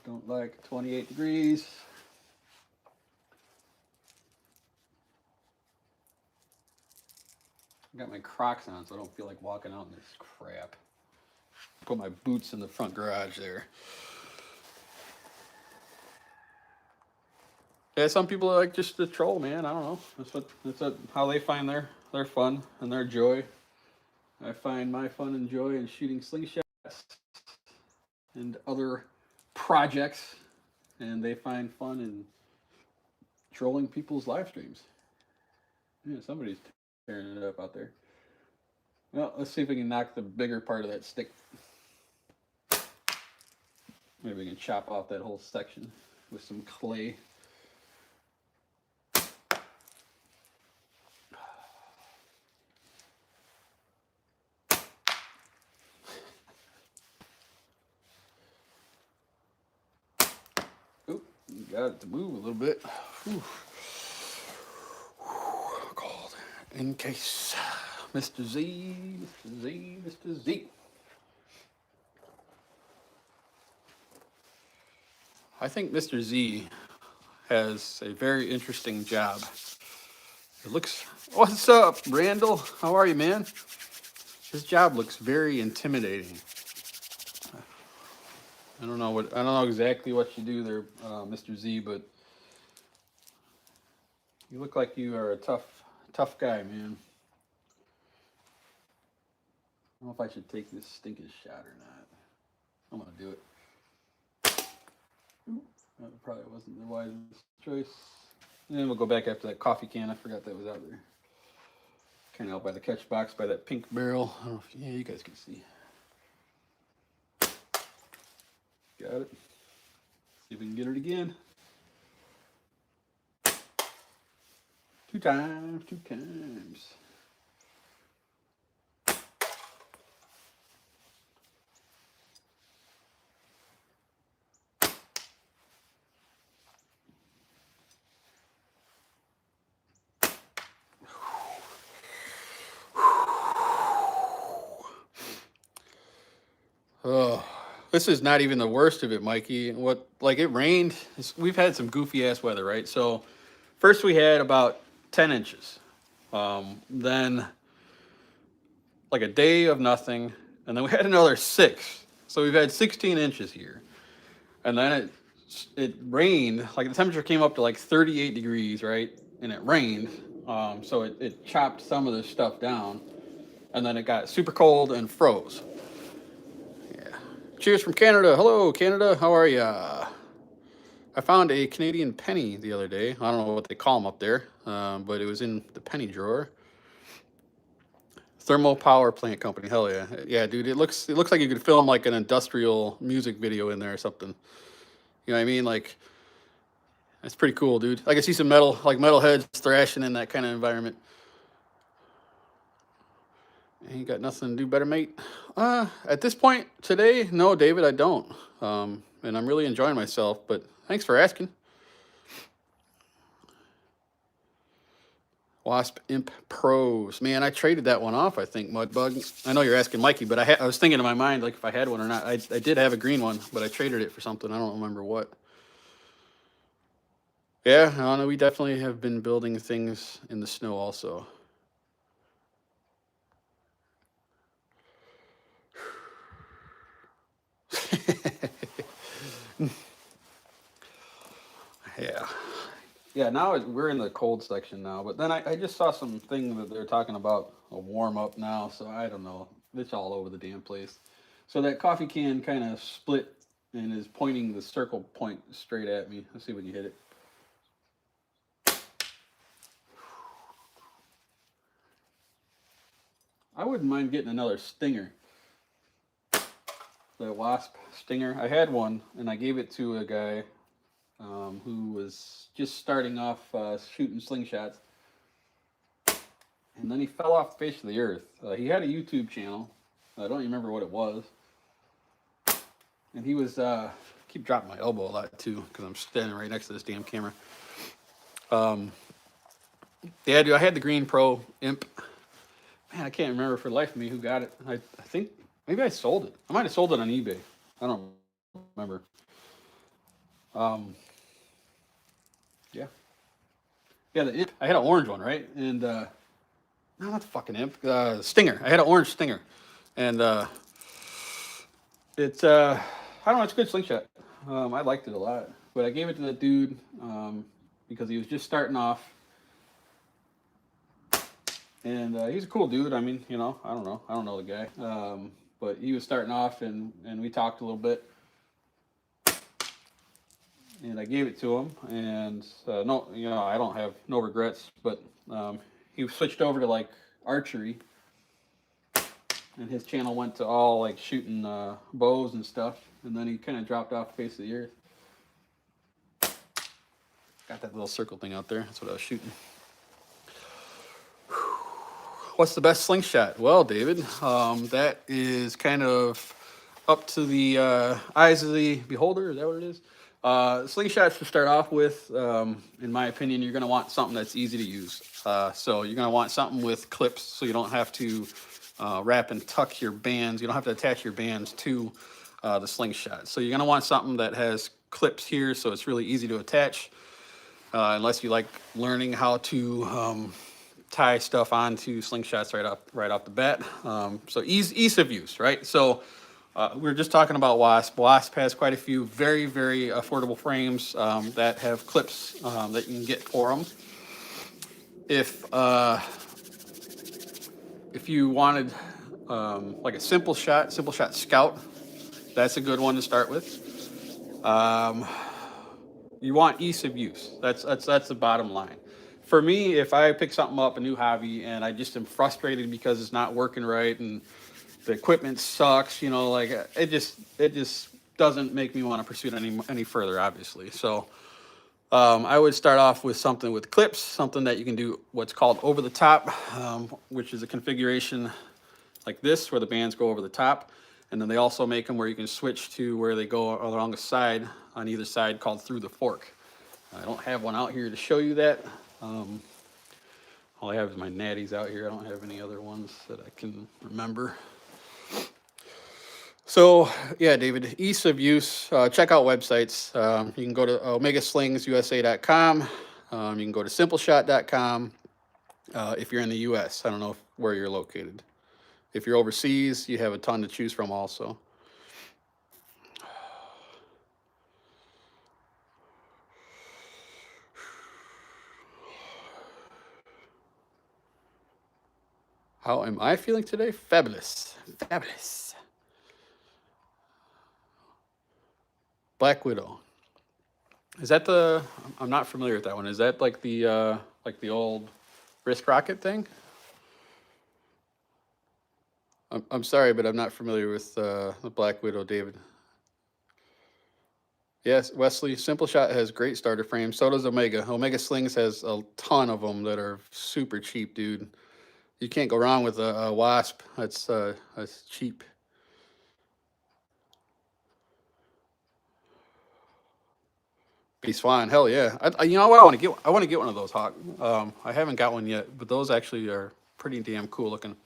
Don't like 28 degrees. I got my Crocs on, so I don't feel like walking out in this crap. Put my boots in the front garage there. Yeah, some people like just to troll, man. I don't know. That's how they find their fun and their joy. I find my fun and joy in shooting slingshots and other projects, and they find fun in trolling people's live streams. Yeah, somebody's tearing it up out there. Well, let's see if we can knock the bigger part of that stick. Maybe we can chop off that whole section with some clay. Oop, got it to move a little bit. Whew. Cold. In case. Mr. Z, Mr. Z, Mr. Z. I think Mr. Z has a very interesting job. It looks, what's up, Randall? How are you, man? His job looks very intimidating. I don't know exactly what you do there, Mr. Z, but you look like you are a tough guy, man. I don't know if I should take this stinking shot or not. I'm gonna do it. That probably wasn't the wisest choice. And then we'll go back after that coffee can. I forgot that was out there. Kind of out by the catch box, by that pink barrel. I don't know if, yeah, you guys can see. Got it. See if we can get it again. Two times. Oh, this is not even the worst of it, Mikey. It rained. We've had some goofy ass weather, right? So first we had about 10 inches. Then like a day of nothing. And then we had another 6. So we've had 16 inches here. And then it rained, like the temperature came up to like 38 degrees, right? And it rained. So it chopped some of this stuff down. And then it got super cold and froze. Cheers from Canada. Hello, Canada. How are ya? I found a Canadian penny the other day. I don't know what they call them up there, but it was in the penny drawer. Thermal power plant company. Hell yeah, yeah, dude. It looks like you could film like an industrial music video in there or something. You know what I mean? Like, it's pretty cool, dude. I can see some metal heads thrashing in that kind of environment. Ain't got nothing to do better, mate. At this point today, no, David, I don't. And I'm really enjoying myself, but thanks for asking. Wasp Imp Pros. Man, I traded that one off, I think, Mudbug. I know you're asking Mikey, but I was thinking in my mind, like, if I had one or not. I did have a green one, but I traded it for something. I don't remember what. Yeah, I know we definitely have been building things in the snow also. Yeah. Yeah, now we're in the cold section now, but then I just saw some thing that they're talking about a warm up now, so I don't know. It's all over the damn place. So that coffee can kind of split and is pointing the circle point straight at me. Let's see if we can hit it. I wouldn't mind getting another stinger. The Wasp stinger. I had one and I gave it to a guy who was just starting off shooting slingshots. And then he fell off the face of the earth. He had a YouTube channel. I don't remember what it was. And he was keep dropping my elbow a lot too because I'm standing right next to this damn camera. Yeah, dude, I had the Green Pro Imp. Man, I can't remember for the life of me who got it. I think maybe I sold it. I might have sold it on eBay. I don't remember. Um, yeah, yeah, the Imp. I had an orange one, right? And no, not the fucking Imp. Stinger. I had an orange Stinger, and it's I don't know. It's a good slingshot. I liked it a lot, but I gave it to that dude because he was just starting off. And he's a cool dude. I mean, you know, I don't know. I don't know the guy. But he was starting off, and we talked a little bit. And I gave it to him. And no, you know, I don't have no regrets. But he switched over to, like, archery. And his channel went to all, like, shooting bows and stuff. And then he kind of dropped off the face of the earth. Got that little circle thing out there. That's what I was shooting. What's the best slingshot? Well, David, that is kind of up to the eyes of the beholder. Is that what it is? Slingshots to start off with, in my opinion, you're going to want something that's easy to use. So you're going to want something with clips so you don't have to wrap and tuck your bands. You don't have to attach your bands to the slingshot. So you're going to want something that has clips here so it's really easy to attach, unless you like learning how to tie stuff onto slingshots right off the bat. So ease of use, right? So we were just talking about Wasp. Wasp has quite a few very, very affordable frames that have clips that you can get for them. If you wanted like a simple shot Scout, that's a good one to start with. You want ease of use. That's the bottom line. For me, if I pick something up, a new hobby, and I just am frustrated because it's not working right and the equipment sucks, you know, like it just doesn't make me want to pursue it any further, obviously. So I would start off with something with clips, something that you can do what's called over the top, which is a configuration like this where the bands go over the top. And then they also make them where you can switch to where they go along the side on either side, called through the fork. I don't have one out here to show you that. All I have is my natties out here. I don't have any other ones that I can remember. So yeah, David, ease of use. Check out websites. You can go to omegaslingsUSA.com. You can go to simpleshot.com if you're in the US. I don't know where you're located. If you're overseas, you have a ton to choose from also. How am I feeling today? Fabulous. Fabulous. Black Widow. Is that the... I'm not familiar with that one. Is that like the old wrist rocket thing? I'm sorry, but I'm not familiar with the Black Widow, David. Yes, Wesley, Simple Shot has great starter frames. So does Omega. Omega Slings has a ton of them that are super cheap, dude. You can't go wrong with a Wasp. That's cheap. Be Swan, hell yeah. You know what? I want to get one of those, Hawk. I haven't got one yet, but those actually are pretty damn cool looking.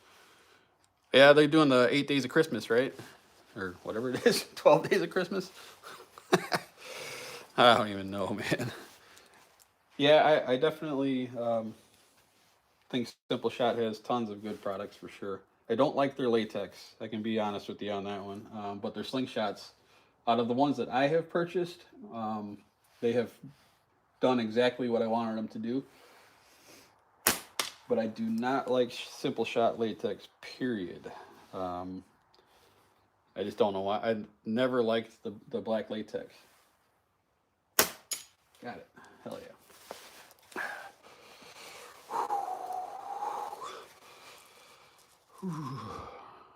Yeah, they're doing the 8 days of Christmas, right? Or whatever it is, 12 days of Christmas. I don't even know, man. Yeah, I definitely think Simple Shot has tons of good products for sure. I don't like their latex. I can be honest with you on that one. But their slingshots, out of the ones that I have purchased, they have done exactly what I wanted them to do. But I do not like Simple Shot latex, period. I just don't know why. I never liked the black latex. Got it. Hell yeah.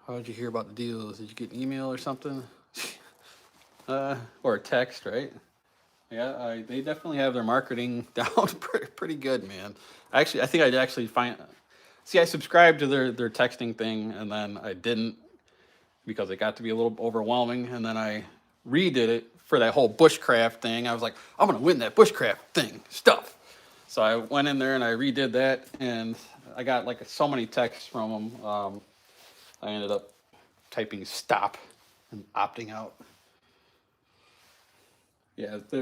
How did you hear about the deals? Did you get an email or something? Or a text, right? Yeah, they definitely have their marketing down pretty good, man. Actually, I think I'd actually find... See, I subscribed to their texting thing, and then I didn't because it got to be a little overwhelming, and then I redid it for that whole bushcraft thing. I was like, I'm gonna win that bushcraft thing stuff. So I went in there and I redid that, and I got like so many texts from them. I ended up typing stop and opting out. Yeah, they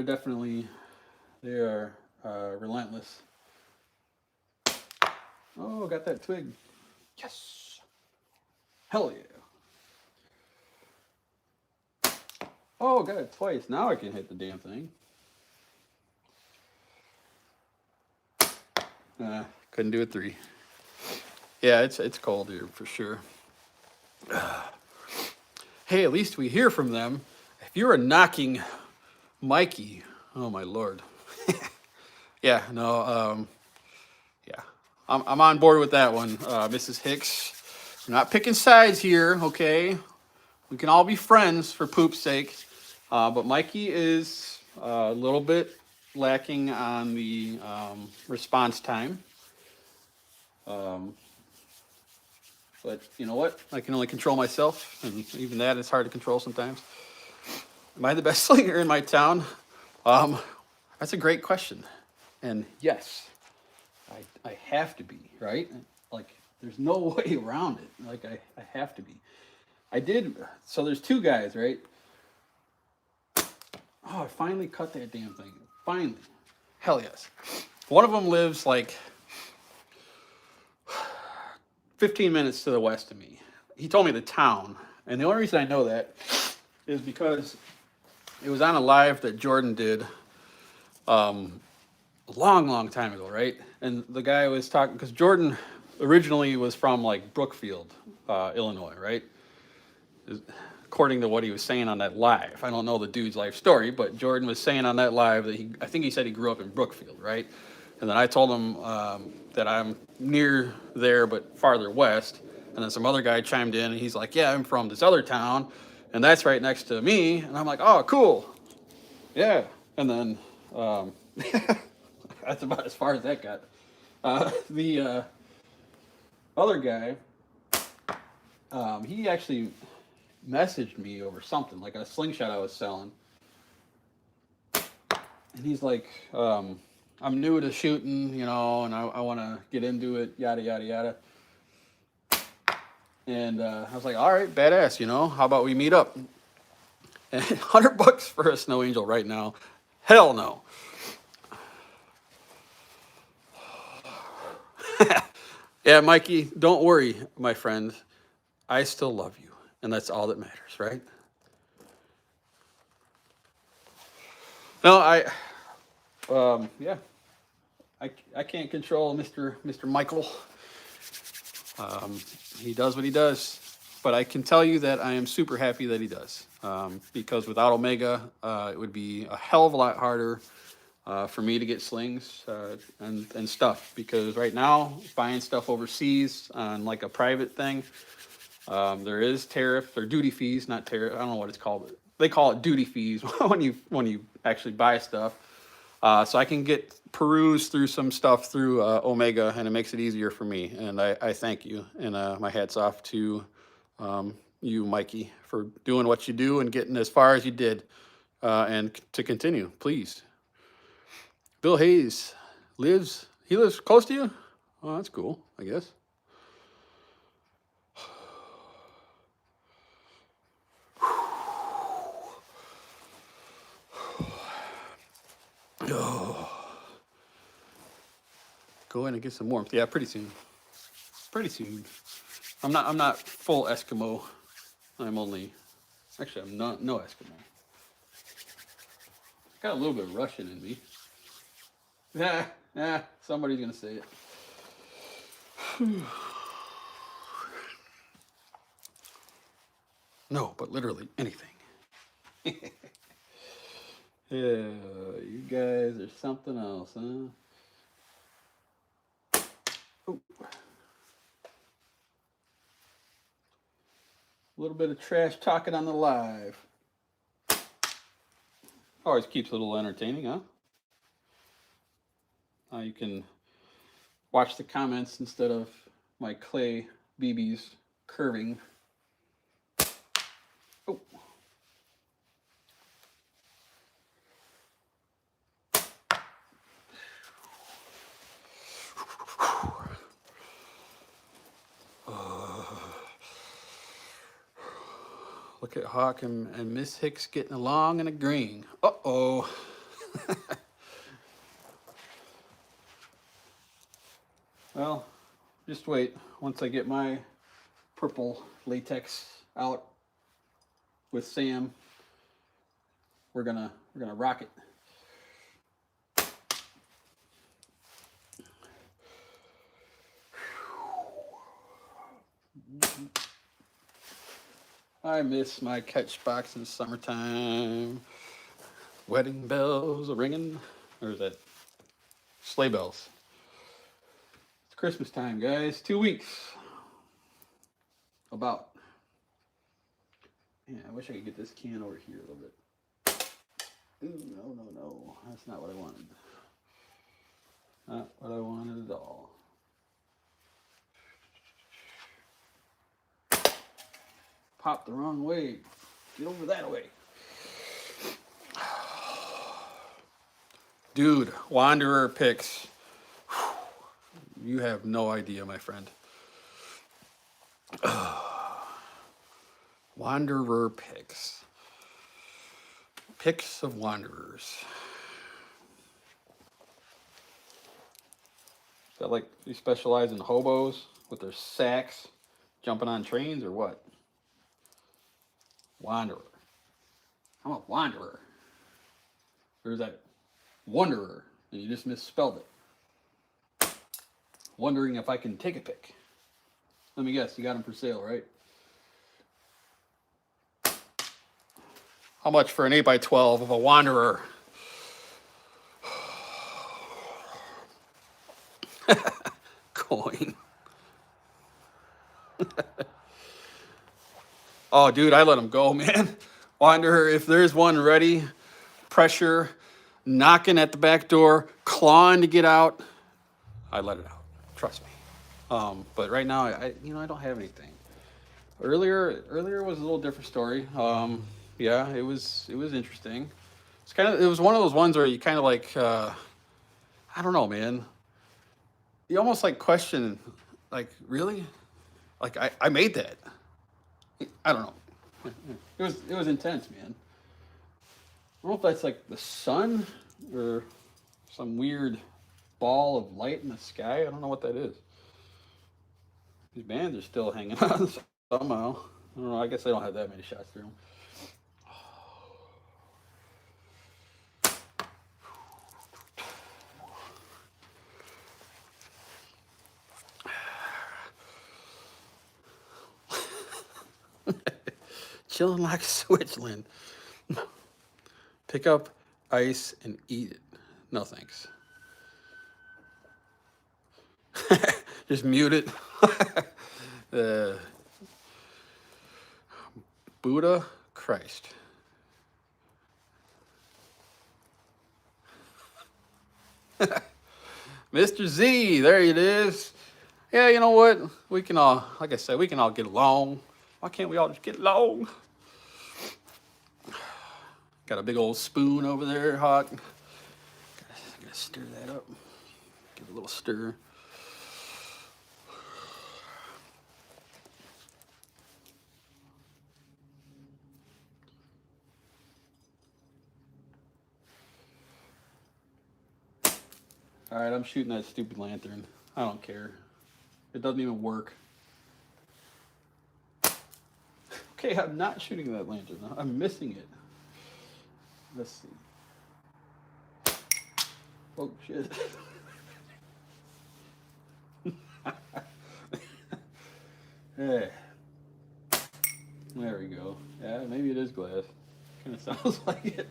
are relentless. Oh, got that twig. Yes. Hell yeah. Oh, got it twice. Now I can hit the damn thing. Couldn't do it 3. Yeah, it's cold here for sure. Hey, at least we hear from them. If you were knocking Mikey, oh my lord. Yeah, no, yeah, I'm on board with that one, Mrs. Hicks. We're not picking sides here, okay? We can all be friends for poop's sake. But Mikey is a little bit lacking on the response time. But you know what? I can only control myself, and even that is hard to control sometimes. Am I the best slinger in my town? That's a great question. And yes, I have to be, right? Like, there's no way around it. Like, I have to be. I did, so there's 2 guys, right? Oh, I finally cut that damn thing. Finally. Hell yes. One of them lives like 15 minutes to the west of me. He told me the town. And the only reason I know that is because it was on a live that Jordan did a long time ago, right? And the guy was talking, because Jordan originally was from like Brookfield, Illinois, right? According to what he was saying on that live. I don't know the dude's life story, but Jordan was saying on that live that I think he said he grew up in Brookfield, right? And then I told him that I'm near there, but farther west. And then some other guy chimed in, and he's like, yeah, I'm from this other town, and that's right next to me. And I'm like, oh, cool. Yeah. And then that's about as far as that got. The other guy, he actually messaged me over something, like a slingshot I was selling. And he's like, I'm new to shooting, you know, and I want to get into it, yada, yada, yada. And I was like, all right, badass, you know, how about we meet up? And $100 for a snow angel right now. Hell no. Yeah, Mikey, don't worry, my friend. I still love you, and that's all that matters, right? No, yeah, I can't control Mr. Michael. He does what he does, but I can tell you that I am super happy that he does, because without Omega, it would be a hell of a lot harder for me to get slings and stuff, because right now, buying stuff overseas on like a private thing, there is tariff or duty fees, not tariff. I don't know what it's called. But they call it duty fees when you actually buy stuff. So I can peruse through some stuff through Omega, and it makes it easier for me. And I thank you, and my hat's off to you, Mikey, for doing what you do and getting as far as you did, and to continue, please. Bill Hayes he lives close to you? Oh, that's cool, I guess. Oh. Go in and get some warmth. Yeah, pretty soon. Pretty soon. I'm not full Eskimo. I'm not no Eskimo. I got a little bit of Russian in me. Somebody's gonna say it. No, but literally anything. Yeah, you guys are something else, huh? Ooh. A little bit of trash talking on the live. Always keeps it a little entertaining, huh? You can watch the comments instead of my clay BBs curving. Oh. Look at Hawk and Miss Hicks getting along and agreeing. Uh-oh. Well, just wait. Once I get my purple latex out with Sam, we're gonna rock it. I miss my catch box in the summertime. Wedding bells are ringing. Or is that sleigh bells? It's Christmas time, guys. 2 weeks. About. Yeah, I wish I could get this can over here a little bit. Ooh, no. That's not what I wanted. Not what I wanted at all. Popped the wrong way. Get over that way. Dude, Wanderer picks. You have no idea, my friend. Wanderer picks. Picks of Wanderers. Is that like you specialize in hobos with their sacks jumping on trains or what? Wanderer. I'm a wanderer. There's that wanderer, and you just misspelled it. Wondering if I can take a pic. Let me guess, you got them for sale, right? How much for an 8x12 of a wanderer? Coin. Oh, dude, I let him go, man. Wanderer, if there's one ready, pressure, knocking at the back door, clawing to get out, I let it out. Trust me. But right now, I don't have anything. Earlier was a little different story. Yeah, it was interesting. It was one of those ones where you kind of like, I don't know, man. You almost like question, like, really? Like I made that. I don't know. It was intense, man. I don't know if that's like the sun or some weird ball of light in the sky. I don't know what that is. These bands are still hanging on somehow. I don't know. I guess they don't have that many shots through them. Chilling like Switzerland. Pick up ice and eat it. No thanks. Just mute it. Buddha Christ. Mr. Z, there it is. Yeah, you know what? We can all, like I said, we can all get along. Why can't we all just get along? Got a big old spoon over there, Hawk. Gotta stir that up. Give it a little stir. All right, I'm shooting that stupid lantern. I don't care. It doesn't even work. Okay, I'm not shooting that lantern. I'm missing it. Let's see. Oh, shit. Yeah. There we go. Yeah, maybe it is glass. Kind of sounds like it.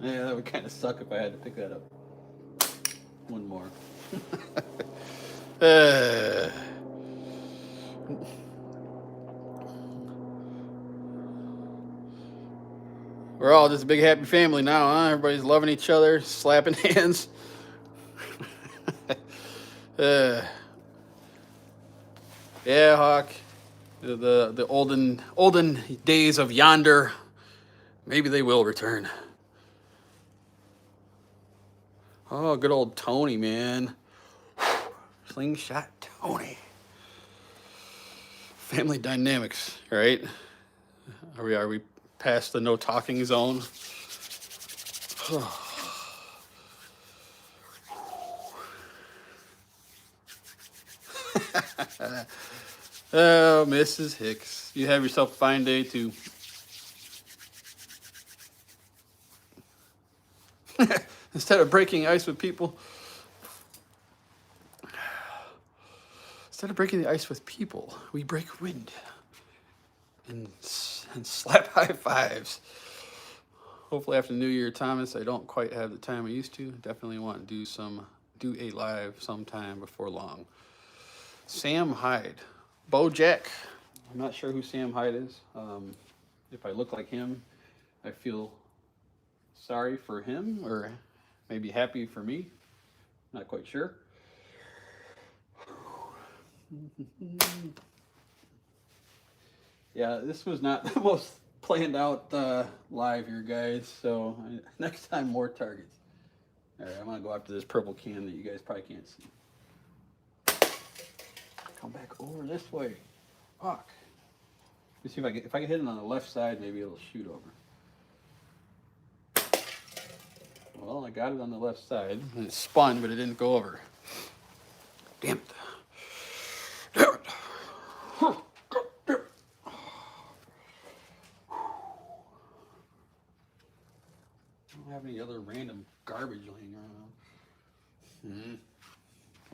Yeah, that would kind of suck if I had to pick that up. One more. We're all just a big happy family now, huh? Everybody's loving each other, slapping hands. Yeah, Hawk. The olden days of yonder, maybe they will return. Oh, good old Tony, man. Slingshot Tony. Family dynamics, right? Are we past the no talking zone? Oh, Mrs. Hicks, you have yourself a fine day too. Instead of breaking ice with people, we break wind and slap high fives. Hopefully after New Year, Thomas, I don't quite have the time I used to. Definitely want to do a live sometime before long. Sam Hyde, Bojack. I'm not sure who Sam Hyde is. If I look like him, I feel sorry for him, or maybe happy for me. Not quite sure. Yeah, this was not the most planned out live here, guys. So next time, more targets. All right, I'm gonna go after this purple can that you guys probably can't see. Come back over this way. Fuck. Let's see if I can hit it on the left side, maybe it'll shoot over. Well, I got it on the left side, and it spun, but it didn't go over. Damn it. Damn it. God damn it. I don't have any other random garbage laying around.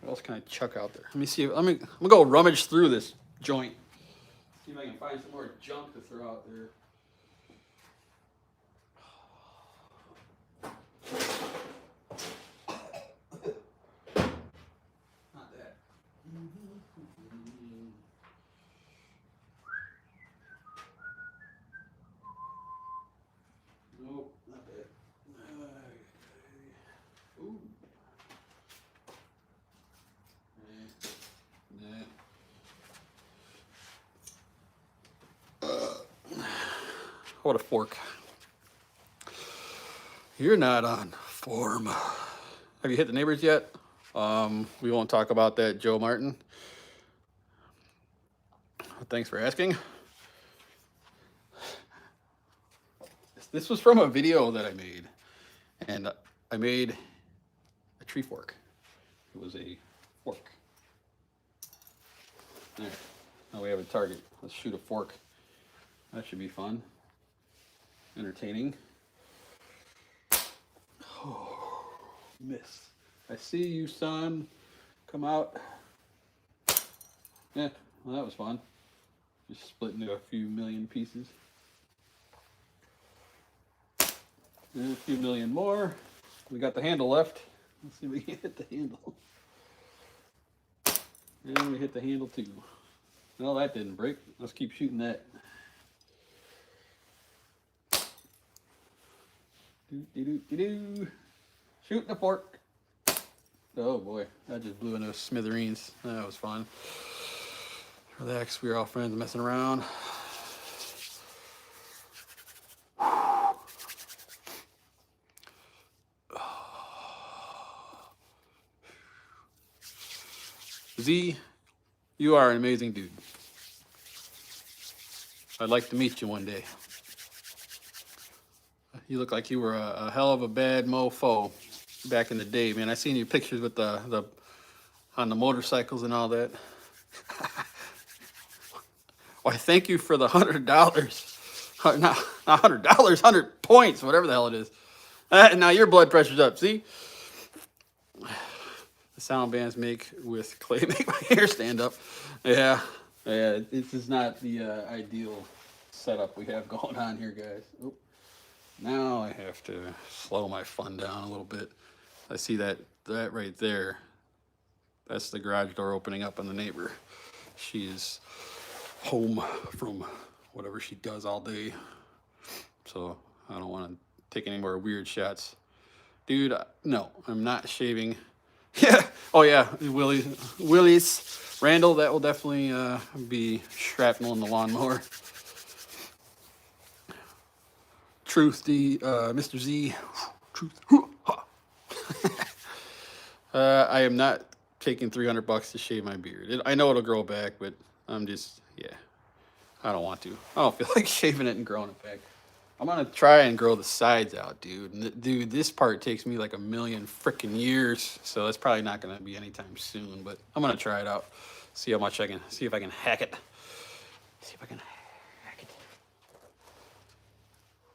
What else can I chuck out there? Let me see. I'm gonna go rummage through this joint. See if I can find some more junk to throw out there. Not that. Nope, not that. Ooh. What a fork. You're not on form. Have you hit the neighbors yet? We won't talk about that, Joe Martin. Thanks for asking. This was from a video that I made, and I made a tree fork. It was a fork. There. Now we have a target. Let's shoot a fork. That should be fun. Entertaining. Oh, miss. I see you, son. Come out. Yeah, well, that was fun. Just split into a few million pieces. And a few million more. We got the handle left. Let's see if we can hit the handle. And we hit the handle too. Well, that didn't break. Let's keep shooting that. Shooting a fork. Oh boy, that just blew into smithereens. That was fun. Relax, we were all friends messing around. Z, you are an amazing dude. I'd like to meet you one day. You look like you were a hell of a bad mofo back in the day, man. I seen you pictures with the on the motorcycles and all that. Why, thank you for the $100. Not $100, 100 points, whatever the hell it is. Now your blood pressure's up. See, the sound bands make with clay make my hair stand up. Yeah. This is not the ideal setup we have going on here, guys. Oop. Now I have to slow my fun down a little bit. I see that right there. That's the garage door opening up on the neighbor. She is home from whatever she does all day. So I don't want to take any more weird shots. Dude, no, I'm not shaving. Yeah. Oh yeah, Willie's Randall, that will definitely be shrapnel in the lawnmower. Truth, Mr. Z. Truth. I am not taking $300 to shave my beard. I know it'll grow back, but I'm just, yeah. I don't want to. I don't feel like shaving it and growing it back. I'm gonna try and grow the sides out, dude. And dude, this part takes me like a million freaking years, so it's probably not gonna be anytime soon. But I'm gonna try it out. See how much I can. See if I can hack it. See if I can hack it.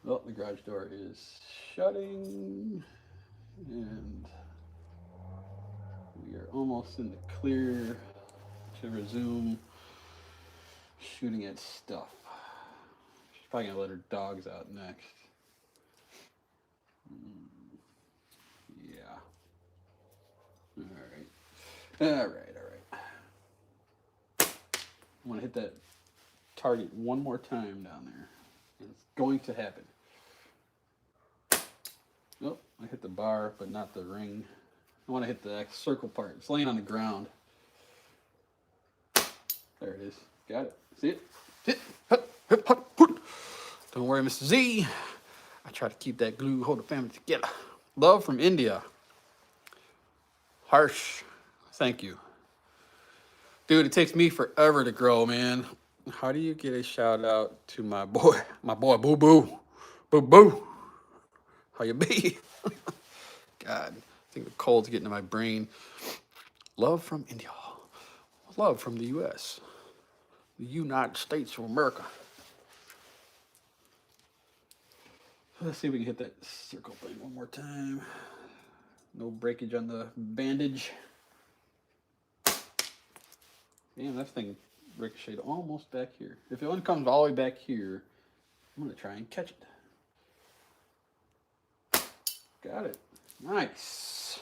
Well, the garage door is shutting, and we are almost in the clear to resume shooting at stuff. She's probably gonna let her dogs out next. Yeah. All right. I'm gonna hit that target one more time down there. It's going to happen. Oh, I hit the bar, but not the ring. I want to hit the circle part. It's laying on the ground. There it is. Got it. See it? Sit. Don't worry, Mr. Z. I try to keep that glue, hold the family together. Love from India. Harsh. Thank you. Dude, it takes me forever to grow, man. How do you get a shout out to my boy Boo Boo? Boo Boo. How you be? God, I think the cold's getting to my brain. Love from India. Love from the U.S. The United States of America. Let's see if we can hit that circle thing one more time. No breakage on the bandage. Damn, that thing ricocheted almost back here. If it comes all the way back here, I'm going to try and catch it. Got it. Nice.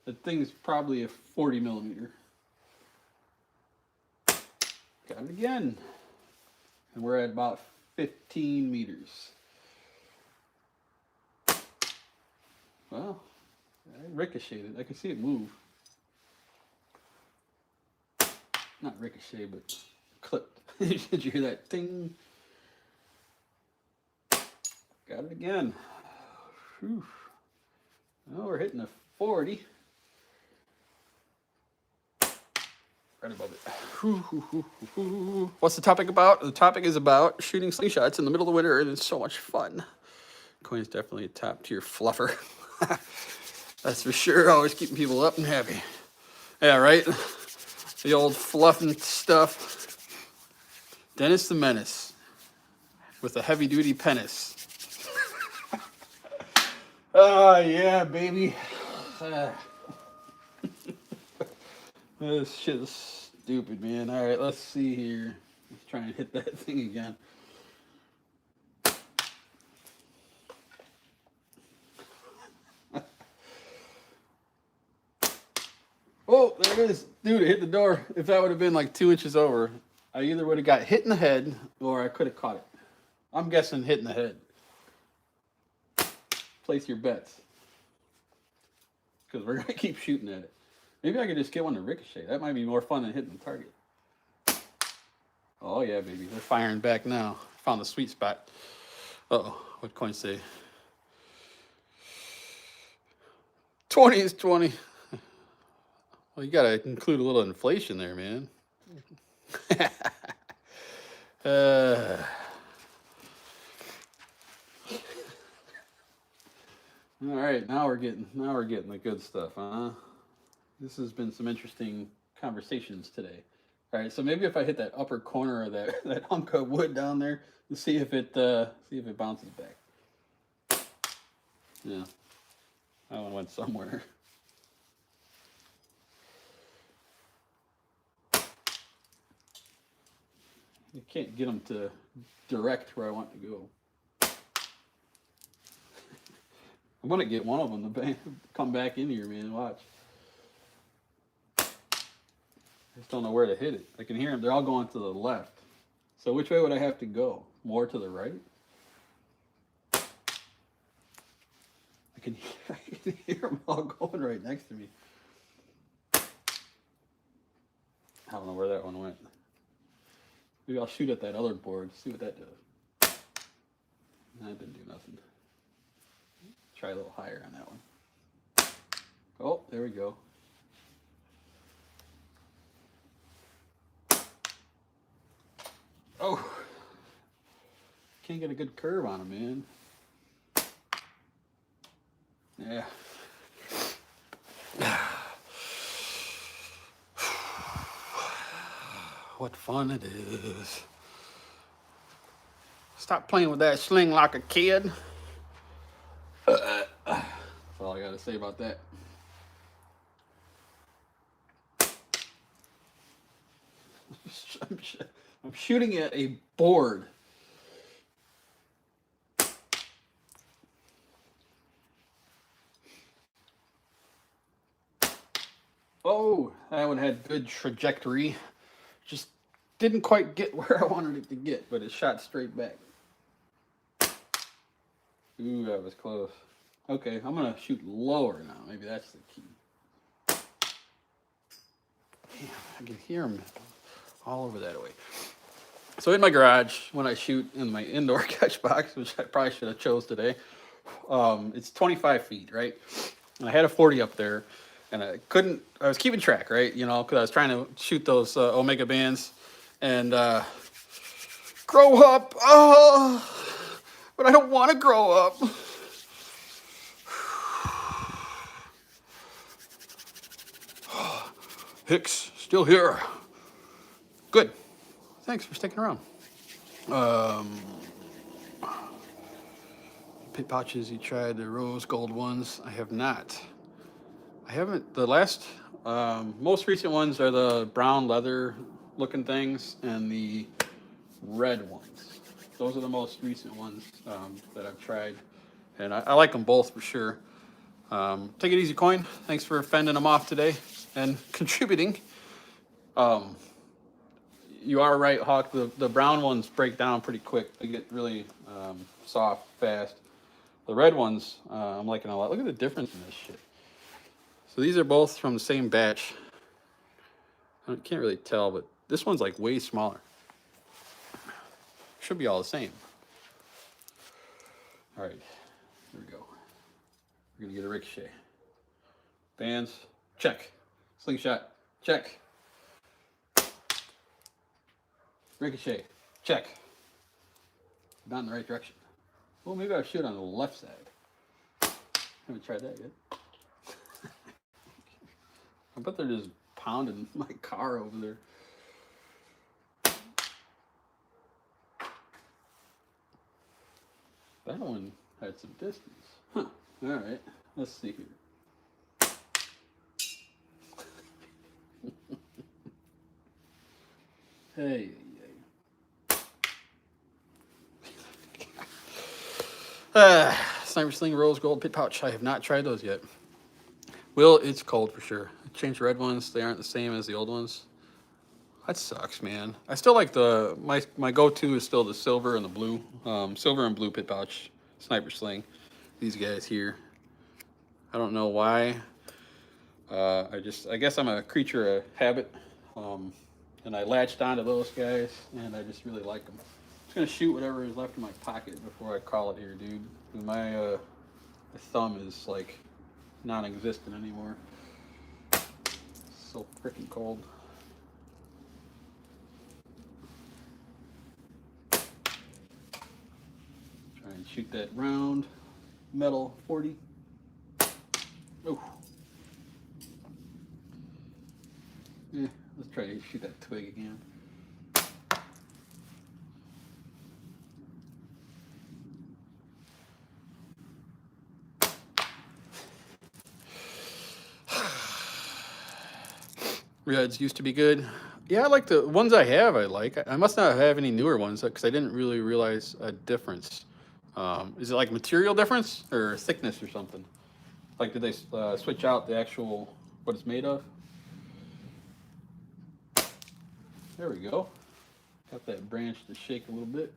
That thing is probably a 40 millimeter. Got it again. And we're at about 15 meters. Well, I ricocheted. I can see it move. Not ricochet, but clipped. Did you hear that ting? Got it again. Whew. Oh, we're hitting a 40. Right above it. What's the topic about? The topic is about shooting slingshots in the middle of the winter, and it's so much fun. Coin's definitely a top tier fluffer. That's for sure. Always keeping people up and happy. Yeah, right? The old fluffing stuff. Dennis the Menace with a heavy duty penis. Oh, yeah, baby. This shit is stupid, man. All right, let's see here. Let's try and hit that thing again. Oh, there it is. Dude, it hit the door. If that would have been like 2 inches over, I either would have got hit in the head or I could have caught it. I'm guessing hit in the head. Place your bets. Because we're going to keep shooting at it. Maybe I could just get one to ricochet. That might be more fun than hitting the target. Oh, yeah, baby. They're firing back now. Found the sweet spot. Uh-oh. What'd Coin say? 20 is 20. Well, you got to include a little inflation there, man. All right, now we're getting the good stuff, huh? This has been some interesting conversations today. All right, so maybe if I hit that upper corner of that hunk of wood down there, and see if it bounces back. Yeah, that one went somewhere. You can't get them to direct where I want to go. I'm gonna get one of them to come back in here, man. Watch. I just don't know where to hit it. I can hear them. They're all going to the left. So which way would I have to go? More to the right? I can hear them all going right next to me. I don't know where that one went. Maybe I'll shoot at that other board, see what that does. That didn't do nothing. Try a little higher on that one. Oh, there we go. Oh, can't get a good curve on them, man. Yeah. What fun it is. Stop playing with that sling like a kid. That's all I gotta say about that. I'm shooting at a board. Oh, that one had good trajectory. Just didn't quite get where I wanted it to get, but it shot straight back. Ooh, that was close. Okay, I'm gonna shoot lower now. Maybe that's the key. Damn, I can hear them all over that way. So in my garage, when I shoot in my indoor catch box, which I probably should have chose today, it's 25 feet, right? And I had a 40 up there, and I was keeping track, right? You know, because I was trying to shoot those Omega bands, and grow up, but I don't want to grow up. Hicks, still here. Good. Thanks for sticking around. Pit pouches, you tried the rose gold ones. I have not. I haven't. The last, most recent ones are the brown leather looking things and the red ones. Those are the most recent ones that I've tried. And I like them both for sure. Take it easy, Coin. Thanks for fending them off today and contributing. You are right, Hawk. The brown ones break down pretty quick. They get really soft, fast. The red ones, I'm liking a lot. Look at the difference in this shit. So these are both from the same batch. I can't really tell, but this one's like way smaller. Should be all the same. All right, here we go. We're gonna get a ricochet. Bands, check. Slingshot, check. Ricochet, check. Not in the right direction. Well, maybe I'll shoot on the left side. Haven't tried that yet. I bet they're just pounding my car over there. That one had some distance. Huh. All right. Let's see here. Hey. Sniper Sling Rose Gold Pit Pouch. I have not tried those yet. Well, it's cold for sure. I changed the red ones. They aren't the same as the old ones. That sucks, man. I still like my go-to is still the silver and the blue. Silver and blue Pit Pouch Sniper Sling. These guys here. I don't know why. I guess I'm a creature of habit. And I latched onto those guys, and I just really like them. I'm just gonna shoot whatever is left in my pocket before I call it here, dude. My thumb is like non-existent anymore. It's so freaking cold. Try and shoot that round metal 40. Oh. Yeah, let's try to shoot that twig again. Reds used to be good. Yeah, I like the ones I have. I like. I must not have any newer ones because I didn't really realize a difference. Is it like material difference or thickness or something? Like, did they switch out the actual what it's made of? There we go. Got that branch to shake a little bit.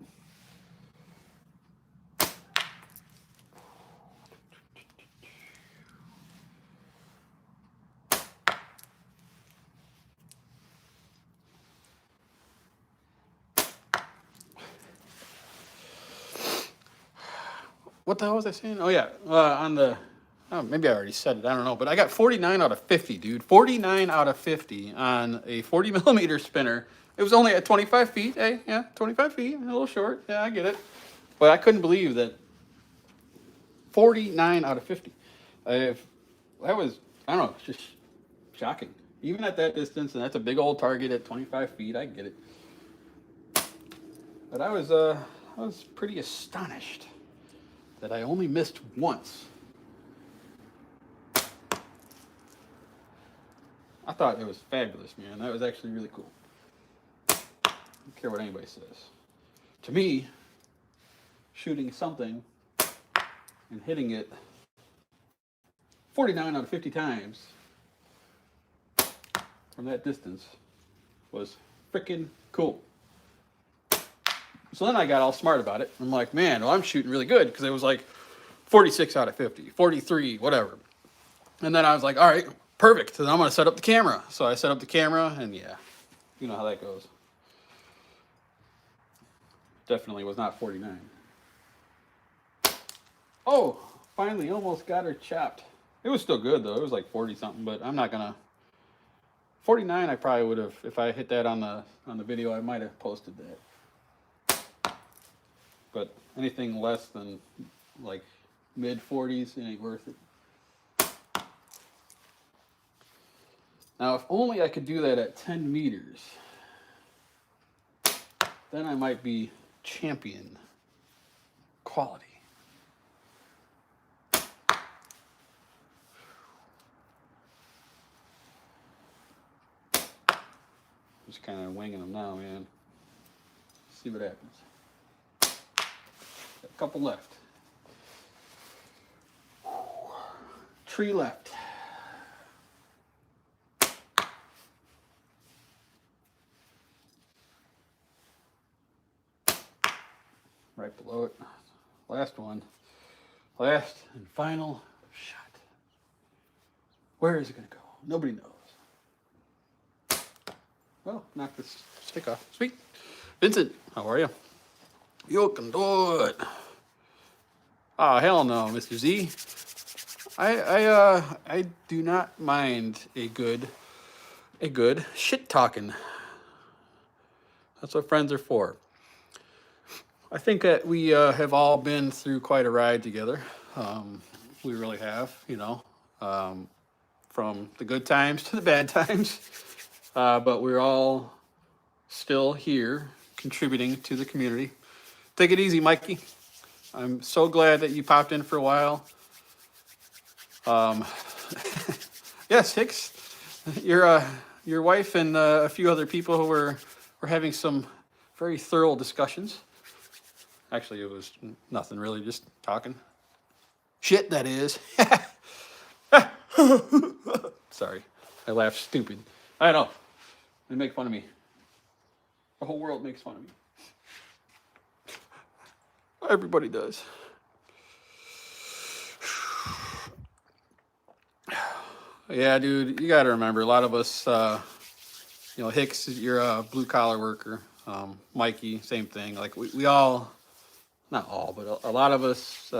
What the hell was I saying? Oh yeah, on the, maybe I already said it. I don't know, but I got 49 out of 50, dude. 49 out of 50 on a 40 millimeter spinner. It was only at 25 feet. Hey, yeah, 25 feet, a little short. Yeah, I get it. But I couldn't believe that 49 out of 50. If that was, I don't know, it's just shocking. Even at that distance, and that's a big old target at 25 feet, I get it. But I was pretty astonished that I only missed once. I thought it was fabulous, man. That was actually really cool. I don't care what anybody says. To me, shooting something and hitting it 49 out of 50 times from that distance was freaking cool. So then I got all smart about it. I'm like, man, well, I'm shooting really good because it was like 46 out of 50, 43, whatever. And then I was like, all right, perfect. Then I'm going to set up the camera. So I set up the camera, and yeah, you know how that goes. Definitely was not 49. Oh, finally, almost got her chopped. It was still good, though. It was like 40 something, but I'm not going to. 49, I probably would have, if I hit that on the video, I might have posted that. But anything less than like mid 40s, it ain't worth it. Now, if only I could do that at 10 meters, then I might be champion quality. Just kind of winging them now, man. See what happens. A couple left. Tree left. Right below it. Last one. Last and final shot. Where is it going to go? Nobody knows. Well, knock this stick off. Sweet. Vincent, how are you? You can do it. Oh, hell no, Mr. Z. I do not mind a good shit talking. That's what friends are for. I think that we have all been through quite a ride together. We really have, you know, from the good times to the bad times. But we're all still here contributing to the community. Take it easy, Mikey. I'm so glad that you popped in for a while. Yes, Hicks, your wife and a few other people who were having some very thorough discussions. Actually, it was nothing really, just talking. Shit, that is. Sorry, I laughed stupid. I know. They make fun of me. The whole world makes fun of me. Everybody does. Yeah, dude, you got to remember, a lot of us, you know, Hicks, you're a blue collar worker. Mikey, same thing. Like we all, not all, but a lot of us,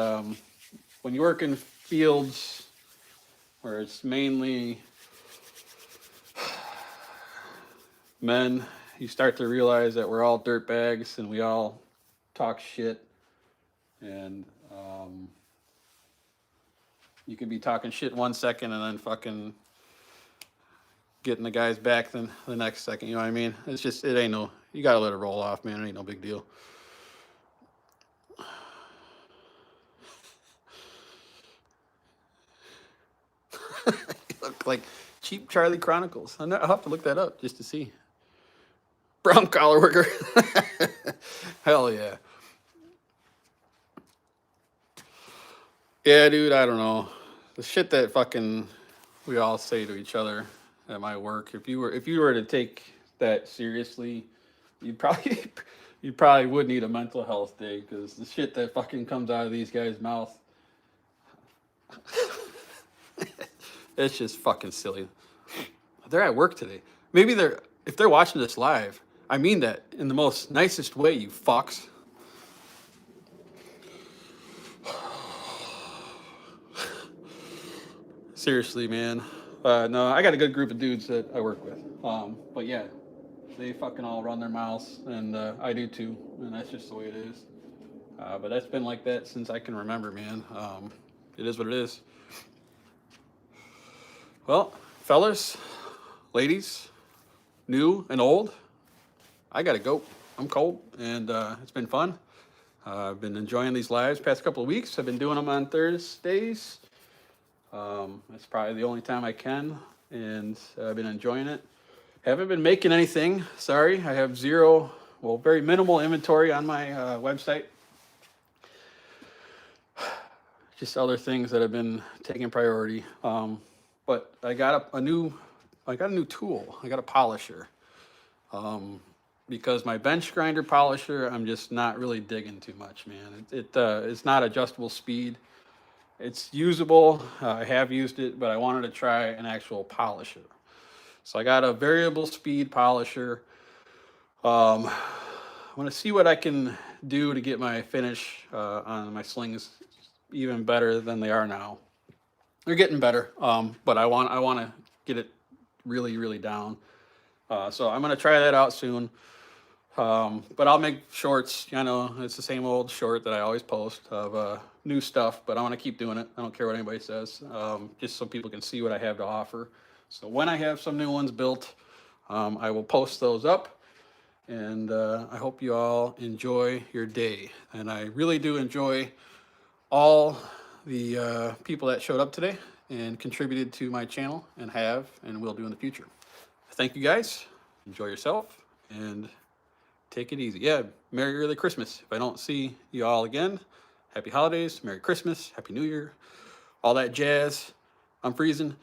when you work in fields where it's mainly men, you start to realize that we're all dirtbags and we all talk shit. And you could be talking shit 1 second and then fucking getting the guy's back then the next second. You know what I mean? It's just, it ain't no, you gotta let it roll off, man. It ain't no big deal. You look like cheap Charlie Chronicles. I'll have to look that up just to see. Brown collar worker. Hell yeah. Yeah, dude, I don't know. The shit that fucking we all say to each other at my work. If you were to take that seriously, you probably would need a mental health day, because the shit that fucking comes out of these guys' mouth, it's just fucking silly. They're at work today. Maybe if they're watching this live, I mean that in the most nicest way, you fucks. Seriously, man. No, I got a good group of dudes that I work with. But yeah, they fucking all run their mouths, and I do too, and that's just the way it is. But that's been like that since I can remember, man. It is what it is. Well, fellas, ladies, new and old, I gotta go. I'm cold, and it's been fun. I've been enjoying these lives past couple of weeks. I've been doing them on Thursdays. That's probably the only time I can, and I've been enjoying it. Haven't been making anything. Sorry, I have zero, well, very minimal inventory on my website. Just other things that have been taking priority. But I got a new tool. I got a polisher. Because my bench grinder polisher, I'm just not really digging too much, man. It's not adjustable speed. It's usable. I have used it, but I wanted to try an actual polisher. So I got a variable speed polisher. I'm gonna see what I can do to get my finish on my slings even better than they are now. They're getting better, but I want to get it really, really down. So I'm gonna try that out soon. But I'll make shorts. I know it's the same old short that I always post of new stuff, but I want to keep doing it. I don't care what anybody says, just so people can see what I have to offer. So when I have some new ones built, I will post those up. And I hope you all enjoy your day. And I really do enjoy all the people that showed up today and contributed to my channel and have and will do in the future. Thank you guys. Enjoy yourself and take it easy. Yeah, Merry Early Christmas. If I don't see you all again, Happy Holidays, Merry Christmas, Happy New Year, all that jazz. I'm freezing.